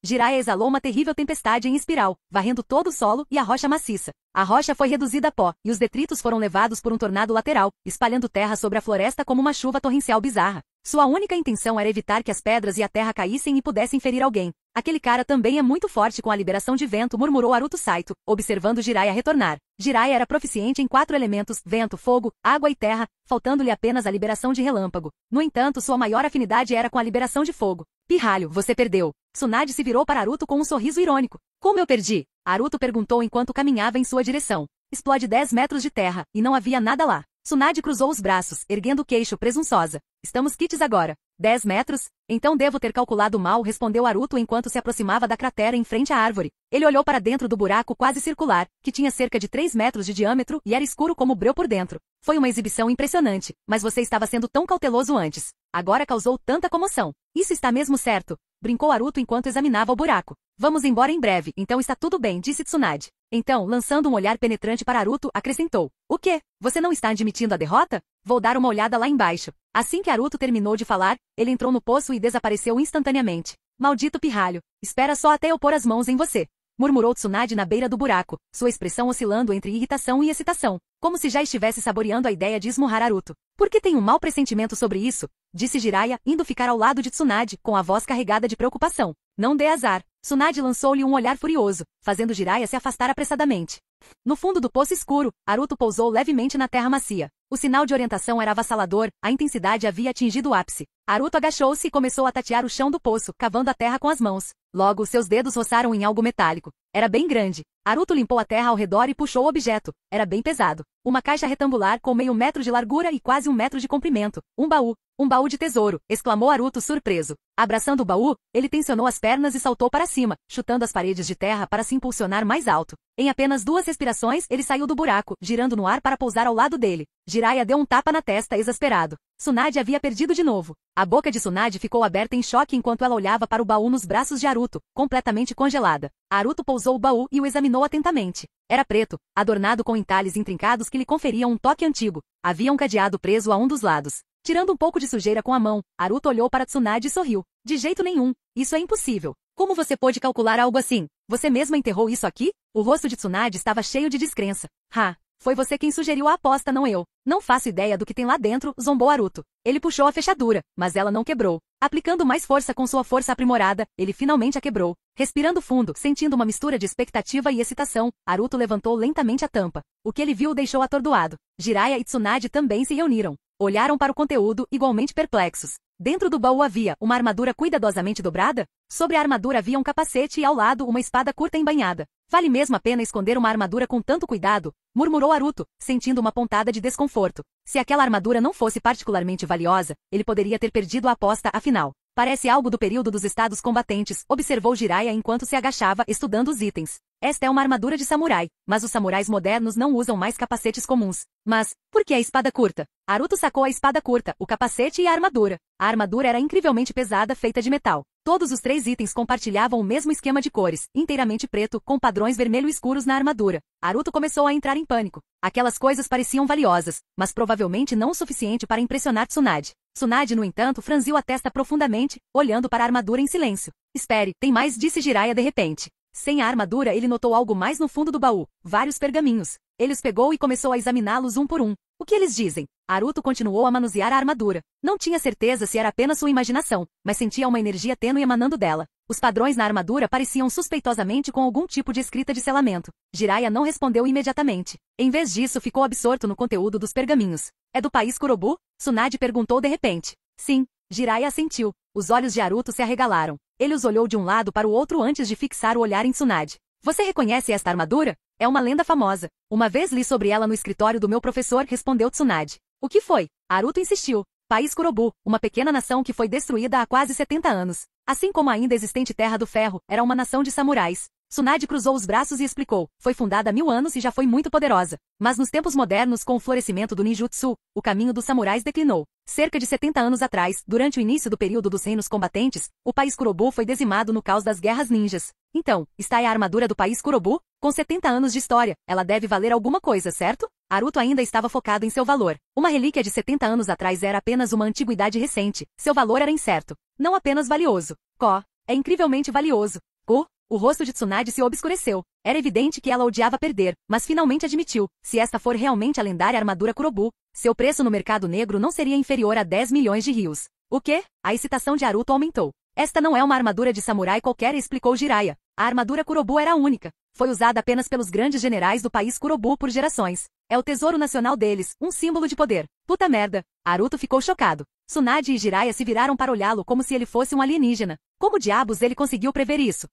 Jiraiya exalou uma terrível tempestade em espiral, varrendo todo o solo e a rocha maciça. A rocha foi reduzida a pó, e os detritos foram levados por um tornado lateral, espalhando terra sobre a floresta como uma chuva torrencial bizarra. Sua única intenção era evitar que as pedras e a terra caíssem e pudessem ferir alguém. Aquele cara também é muito forte com a liberação de vento, murmurou Haruto Saito, observando Jiraiya retornar. Jiraiya era proficiente em 4 elementos, vento, fogo, água e terra, faltando-lhe apenas a liberação de relâmpago. No entanto, sua maior afinidade era com a liberação de fogo. Pirralho, você perdeu. Tsunade se virou para Haruto com um sorriso irônico. Como eu perdi? Haruto perguntou enquanto caminhava em sua direção. Explode 10 metros de terra, e não havia nada lá. Tsunade cruzou os braços, erguendo o queixo presunçosa. Estamos quites agora. 10 metros? Então devo ter calculado mal, respondeu Aruto enquanto se aproximava da cratera em frente à árvore. Ele olhou para dentro do buraco quase circular, que tinha cerca de 3 metros de diâmetro e era escuro como breu por dentro. Foi uma exibição impressionante, mas você estava sendo tão cauteloso antes. Agora causou tanta comoção. Isso está mesmo certo, brincou Aruto enquanto examinava o buraco. Vamos embora em breve, então está tudo bem, disse Tsunade. Então, lançando um olhar penetrante para Aruto, acrescentou. O quê? Você não está admitindo a derrota? Vou dar uma olhada lá embaixo. Assim que Aruto terminou de falar, ele entrou no poço e desapareceu instantaneamente. Maldito pirralho. Espera só até eu pôr as mãos em você. Murmurou Tsunade na beira do buraco, sua expressão oscilando entre irritação e excitação, como se já estivesse saboreando a ideia de esmurrar Aruto. Por que tem um mau pressentimento sobre isso? Disse Jiraiya, indo ficar ao lado de Tsunade, com a voz carregada de preocupação. Não dê azar. Tsunade lançou-lhe um olhar furioso, fazendo Jiraiya se afastar apressadamente. No fundo do poço escuro, Aruto pousou levemente na terra macia. O sinal de orientação era avassalador, a intensidade havia atingido o ápice. Aruto agachou-se e começou a tatear o chão do poço, cavando a terra com as mãos. Logo, seus dedos roçaram em algo metálico. Era bem grande. Aruto limpou a terra ao redor e puxou o objeto. Era bem pesado. Uma caixa retangular com meio metro de largura e quase 1 metro de comprimento. Um baú. Um baú de tesouro, exclamou Aruto surpreso. Abraçando o baú, ele tensionou as pernas e saltou para cima, chutando as paredes de terra para se impulsionar mais alto. Em apenas 2 respirações, ele saiu do buraco, girando no ar para pousar ao lado dele. Jiraiya deu um tapa na testa exasperado. Tsunade havia perdido de novo. A boca de Tsunade ficou aberta em choque enquanto ela olhava para o baú nos braços de Aruto, completamente congelada. Aruto pousou o baú e o examinou atentamente. Era preto, adornado com entalhes intrincados que lhe conferiam um toque antigo. Havia um cadeado preso a um dos lados. Tirando um pouco de sujeira com a mão, Aruto olhou para Tsunade e sorriu. De jeito nenhum. Isso é impossível. Como você pôde calcular algo assim? Você mesma enterrou isso aqui? O rosto de Tsunade estava cheio de descrença. Foi você quem sugeriu a aposta, não eu. Não faço ideia do que tem lá dentro, zombou Aruto. Ele puxou a fechadura, mas ela não quebrou. Aplicando mais força com sua força aprimorada, ele finalmente a quebrou. Respirando fundo, sentindo uma mistura de expectativa e excitação, Aruto levantou lentamente a tampa. O que ele viu o deixou atordoado. Jiraiya e Tsunade também se reuniram. Olharam para o conteúdo, igualmente perplexos. Dentro do baú havia uma armadura cuidadosamente dobrada? Sobre a armadura havia um capacete e ao lado uma espada curta embainhada. Vale mesmo a pena esconder uma armadura com tanto cuidado? Murmurou Aruto, sentindo uma pontada de desconforto. Se aquela armadura não fosse particularmente valiosa, ele poderia ter perdido a aposta afinal. Parece algo do período dos estados combatentes, observou Jiraiya enquanto se agachava estudando os itens. Esta é uma armadura de samurai, mas os samurais modernos não usam mais capacetes comuns. Mas, por que a espada curta? Aruto sacou a espada curta, o capacete e a armadura. A armadura era incrivelmente pesada, feita de metal. Todos os 3 itens compartilhavam o mesmo esquema de cores, inteiramente preto, com padrões vermelho escuros na armadura. Aruto começou a entrar em pânico. Aquelas coisas pareciam valiosas, mas provavelmente não o suficiente para impressionar Tsunade. Tsunade, no entanto, franziu a testa profundamente, olhando para a armadura em silêncio. Espere, tem mais, disse Jiraiya de repente. Sem a armadura, ele notou algo mais no fundo do baú, vários pergaminhos. Ele os pegou e começou a examiná-los um por um. O que eles dizem? Aruto continuou a manusear a armadura. Não tinha certeza se era apenas sua imaginação, mas sentia uma energia tênue emanando dela. Os padrões na armadura pareciam suspeitosamente com algum tipo de escrita de selamento. Jiraiya não respondeu imediatamente. Em vez disso, ficou absorto no conteúdo dos pergaminhos. É do país Kurobu? Tsunade perguntou de repente. Sim. Jiraiya assentiu. Os olhos de Aruto se arregalaram. Ele os olhou de um lado para o outro antes de fixar o olhar em Tsunade. Você reconhece esta armadura? É uma lenda famosa. Uma vez li sobre ela no escritório do meu professor, respondeu Tsunade. O que foi? Aruto insistiu. País Kurobu, uma pequena nação que foi destruída há quase 70 anos. Assim como a ainda existente Terra do Ferro, era uma nação de samurais. Tsunade cruzou os braços e explicou. Foi fundada há 1000 anos e já foi muito poderosa. Mas nos tempos modernos, com o florescimento do ninjutsu, o caminho dos samurais declinou. Cerca de 70 anos atrás, durante o início do período dos reinos combatentes, o país Kurobu foi dizimado no caos das guerras ninjas. Então, está aí a armadura do país Kurobu? Com 70 anos de história, ela deve valer alguma coisa, certo? Aruto ainda estava focado em seu valor. Uma relíquia de 70 anos atrás era apenas uma antiguidade recente. Seu valor era incerto. Não apenas valioso. É incrivelmente valioso. O rosto de Tsunade se obscureceu. Era evidente que ela odiava perder, mas finalmente admitiu. Se esta for realmente a lendária armadura Kurobu, seu preço no mercado negro não seria inferior a 10 milhões de rios. O quê? A excitação de Aruto aumentou. Esta não é uma armadura de samurai qualquer, explicou Jiraiya. A armadura Kurobu era a única. Foi usada apenas pelos grandes generais do país Kurobu por gerações. É o tesouro nacional deles, um símbolo de poder. Puta merda. Aruto ficou chocado. Tsunade e Jiraiya se viraram para olhá-lo como se ele fosse um alienígena. Como diabos ele conseguiu prever isso?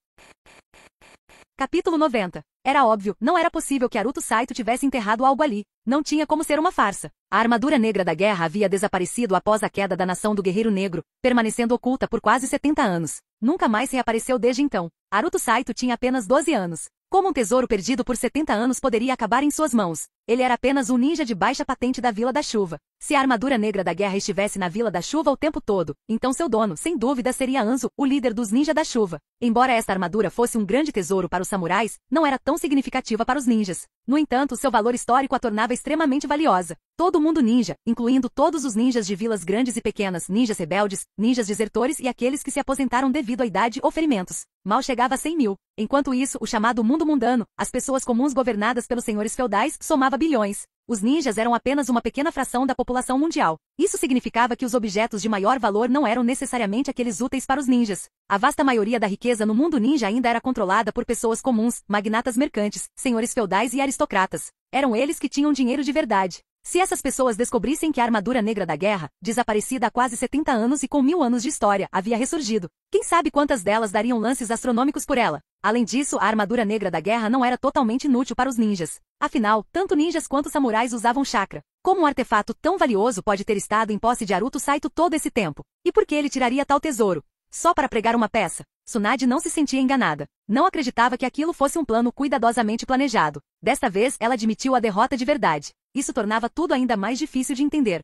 Capítulo 90. Era óbvio, não era possível que Aruto Saito tivesse enterrado algo ali. Não tinha como ser uma farsa. A armadura negra da guerra havia desaparecido após a queda da nação do Guerreiro Negro, permanecendo oculta por quase 70 anos. Nunca mais reapareceu desde então. Aruto Saito tinha apenas 12 anos. Como um tesouro perdido por 70 anos poderia acabar em suas mãos? Ele era apenas um ninja de baixa patente da Vila da Chuva. Se a armadura negra da guerra estivesse na Vila da Chuva o tempo todo, então seu dono, sem dúvida, seria Anzo, o líder dos ninjas da chuva. Embora esta armadura fosse um grande tesouro para os samurais, não era tão significativa para os ninjas. No entanto, seu valor histórico a tornava extremamente valiosa. Todo mundo ninja, incluindo todos os ninjas de vilas grandes e pequenas, ninjas rebeldes, ninjas desertores e aqueles que se aposentaram devido à idade ou ferimentos, mal chegava a 100 mil. Enquanto isso, o chamado mundo mundano, as pessoas comuns governadas pelos senhores feudais, somava bilhões. Os ninjas eram apenas uma pequena fração da população mundial. Isso significava que os objetos de maior valor não eram necessariamente aqueles úteis para os ninjas. A vasta maioria da riqueza no mundo ninja ainda era controlada por pessoas comuns, magnatas mercantes, senhores feudais e aristocratas. Eram eles que tinham dinheiro de verdade. Se essas pessoas descobrissem que a armadura negra da guerra, desaparecida há quase 70 anos e com 1000 anos de história, havia ressurgido, quem sabe quantas delas dariam lances astronômicos por ela? Além disso, a armadura negra da guerra não era totalmente inútil para os ninjas. Afinal, tanto ninjas quanto samurais usavam chakra. Como um artefato tão valioso pode ter estado em posse de Aruto Saito todo esse tempo? E por que ele tiraria tal tesouro? Só para pregar uma peça? Tsunade não se sentia enganada. Não acreditava que aquilo fosse um plano cuidadosamente planejado. Desta vez, ela admitiu a derrota de verdade. Isso tornava tudo ainda mais difícil de entender.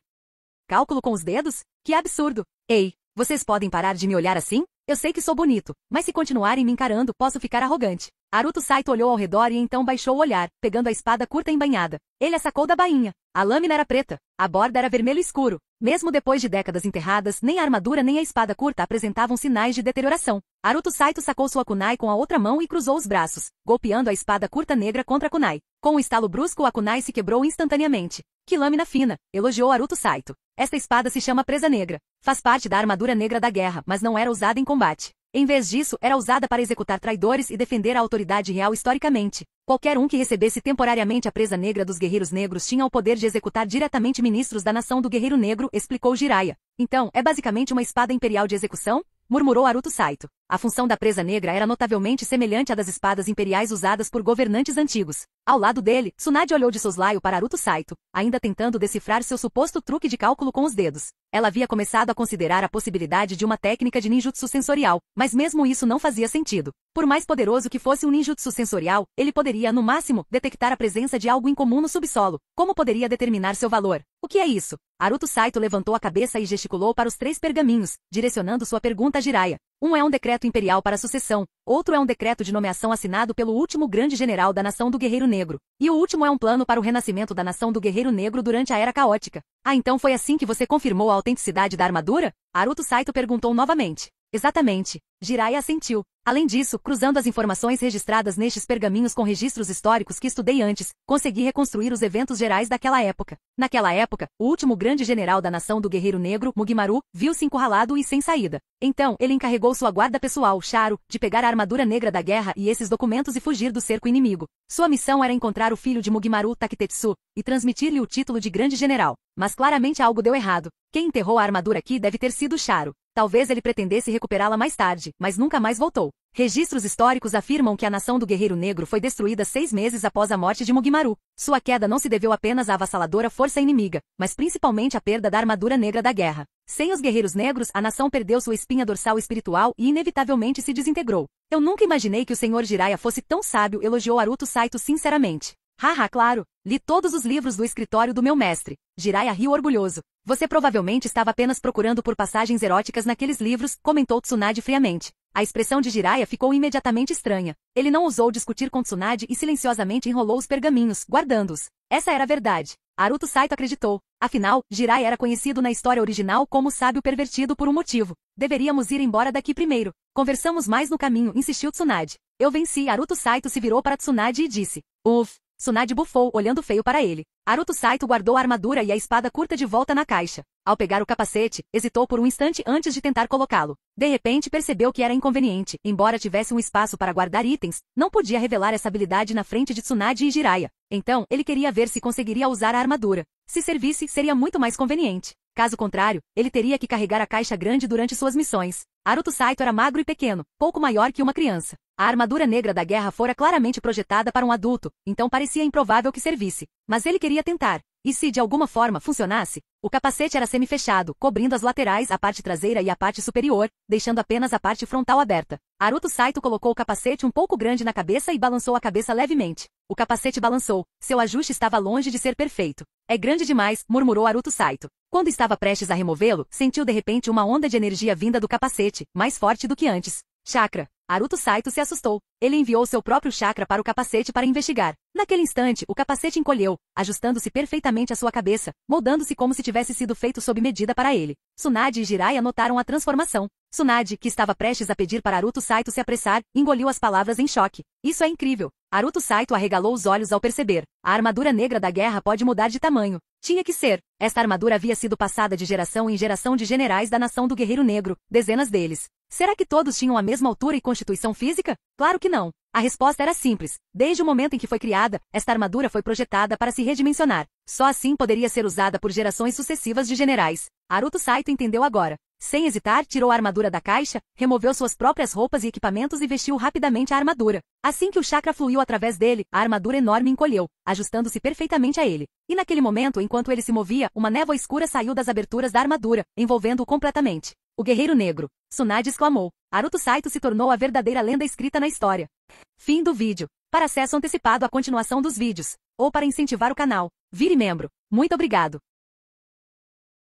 Cálculo com os dedos? Que absurdo! Ei, vocês podem parar de me olhar assim? Eu sei que sou bonito, mas se continuarem me encarando, posso ficar arrogante. Aruto Saito olhou ao redor e então baixou o olhar, pegando a espada curta embainhada. Ele a sacou da bainha. A lâmina era preta. A borda era vermelho escuro. Mesmo depois de décadas enterradas, nem a armadura nem a espada curta apresentavam sinais de deterioração. Aruto Saito sacou sua kunai com a outra mão e cruzou os braços, golpeando a espada curta negra contra a kunai. Com um estalo brusco, a kunai se quebrou instantaneamente. Que lâmina fina, elogiou Aruto Saito. Esta espada se chama Presa Negra. Faz parte da armadura negra da guerra, mas não era usada em combate. Em vez disso, era usada para executar traidores e defender a autoridade real historicamente. Qualquer um que recebesse temporariamente a presa negra dos guerreiros negros tinha o poder de executar diretamente ministros da nação do Guerreiro Negro, explicou Jiraiya. Então, é basicamente uma espada imperial de execução? Murmurou Aruto Saito. A função da presa negra era notavelmente semelhante à das espadas imperiais usadas por governantes antigos. Ao lado dele, Tsunade olhou de soslaio para Aruto Saito, ainda tentando decifrar seu suposto truque de cálculo com os dedos. Ela havia começado a considerar a possibilidade de uma técnica de ninjutsu sensorial, mas mesmo isso não fazia sentido. Por mais poderoso que fosse um ninjutsu sensorial, ele poderia, no máximo, detectar a presença de algo incomum no subsolo. Como poderia determinar seu valor? O que é isso? Aruto Saito levantou a cabeça e gesticulou para os 3 pergaminhos, direcionando sua pergunta a Jiraiya. Um é um decreto imperial para a sucessão, outro é um decreto de nomeação assinado pelo último grande general da nação do Guerreiro Negro, e o último é um plano para o renascimento da nação do Guerreiro Negro durante a Era Caótica. Ah, então foi assim que você confirmou a autenticidade da armadura? Aruto Saito perguntou novamente. Exatamente. Jiraiya assentiu. Além disso, cruzando as informações registradas nestes pergaminhos com registros históricos que estudei antes, consegui reconstruir os eventos gerais daquela época. Naquela época, o último grande general da nação do Guerreiro Negro, Mugimaru, viu-se encurralado e sem saída. Então, ele encarregou sua guarda pessoal, Charo, de pegar a armadura negra da guerra e esses documentos e fugir do cerco inimigo. Sua missão era encontrar o filho de Mugimaru, Takitetsu, e transmitir-lhe o título de grande general. Mas claramente algo deu errado. Quem enterrou a armadura aqui deve ter sido Charo. Talvez ele pretendesse recuperá-la mais tarde, mas nunca mais voltou. Registros históricos afirmam que a nação do Guerreiro Negro foi destruída 6 meses após a morte de Mugimaru. Sua queda não se deveu apenas à avassaladora força inimiga, mas principalmente à perda da armadura negra da guerra. Sem os guerreiros negros, a nação perdeu sua espinha dorsal espiritual e inevitavelmente se desintegrou. Eu nunca imaginei que o Sr. Jiraiya fosse tão sábio, elogiou Aruto Saito sinceramente. Haha, claro. Li todos os livros do escritório do meu mestre. Jiraiya riu orgulhoso. Você provavelmente estava apenas procurando por passagens eróticas naqueles livros, comentou Tsunade friamente. A expressão de Jiraiya ficou imediatamente estranha. Ele não ousou discutir com Tsunade e silenciosamente enrolou os pergaminhos, guardando-os. Essa era a verdade. Aruto Saito acreditou. Afinal, Jiraiya era conhecido na história original como sábio pervertido por um motivo. Deveríamos ir embora daqui primeiro. Conversamos mais no caminho, insistiu Tsunade. Eu venci. Aruto Saito se virou para Tsunade e disse. Uff. Tsunade bufou, olhando feio para ele. Aruto Saito guardou a armadura e a espada curta de volta na caixa. Ao pegar o capacete, hesitou por um instante antes de tentar colocá-lo. De repente percebeu que era inconveniente. Embora tivesse um espaço para guardar itens, não podia revelar essa habilidade na frente de Tsunade e Jiraiya. Então, ele queria ver se conseguiria usar a armadura. Se servisse, seria muito mais conveniente. Caso contrário, ele teria que carregar a caixa grande durante suas missões. Aruto Saito era magro e pequeno, pouco maior que uma criança. A armadura negra da guerra fora claramente projetada para um adulto, então parecia improvável que servisse. Mas ele queria tentar. E se de alguma forma funcionasse? O capacete era semi-fechado, cobrindo as laterais, a parte traseira e a parte superior, deixando apenas a parte frontal aberta. Haruto Saito colocou o capacete um pouco grande na cabeça e balançou a cabeça levemente. O capacete balançou. Seu ajuste estava longe de ser perfeito. É grande demais, murmurou Haruto Saito. Quando estava prestes a removê-lo, sentiu de repente uma onda de energia vinda do capacete, mais forte do que antes. Chakra. Haruto Saito se assustou. Ele enviou seu próprio chakra para o capacete para investigar. Naquele instante, o capacete encolheu, ajustando-se perfeitamente à sua cabeça, moldando-se como se tivesse sido feito sob medida para ele. Tsunade e Jiraiya notaram a transformação. Tsunade, que estava prestes a pedir para Haruto Saito se apressar, engoliu as palavras em choque. Isso é incrível. Haruto Saito arregalou os olhos ao perceber. A armadura negra da guerra pode mudar de tamanho. Tinha que ser. Esta armadura havia sido passada de geração em geração de generais da nação do Guerreiro Negro, dezenas deles. Será que todos tinham a mesma altura e constituição física? Claro que não. A resposta era simples. Desde o momento em que foi criada, esta armadura foi projetada para se redimensionar. Só assim poderia ser usada por gerações sucessivas de generais. Haruto Saito entendeu agora. Sem hesitar, tirou a armadura da caixa, removeu suas próprias roupas e equipamentos e vestiu rapidamente a armadura. Assim que o chakra fluiu através dele, a armadura enorme encolheu, ajustando-se perfeitamente a ele. E naquele momento, enquanto ele se movia, uma névoa escura saiu das aberturas da armadura, envolvendo-o completamente. O Guerreiro Negro. Tsunade exclamou. Haruto Saito se tornou a verdadeira lenda escrita na história. Fim do vídeo. Para acesso antecipado à continuação dos vídeos, ou para incentivar o canal, vire membro. Muito obrigado.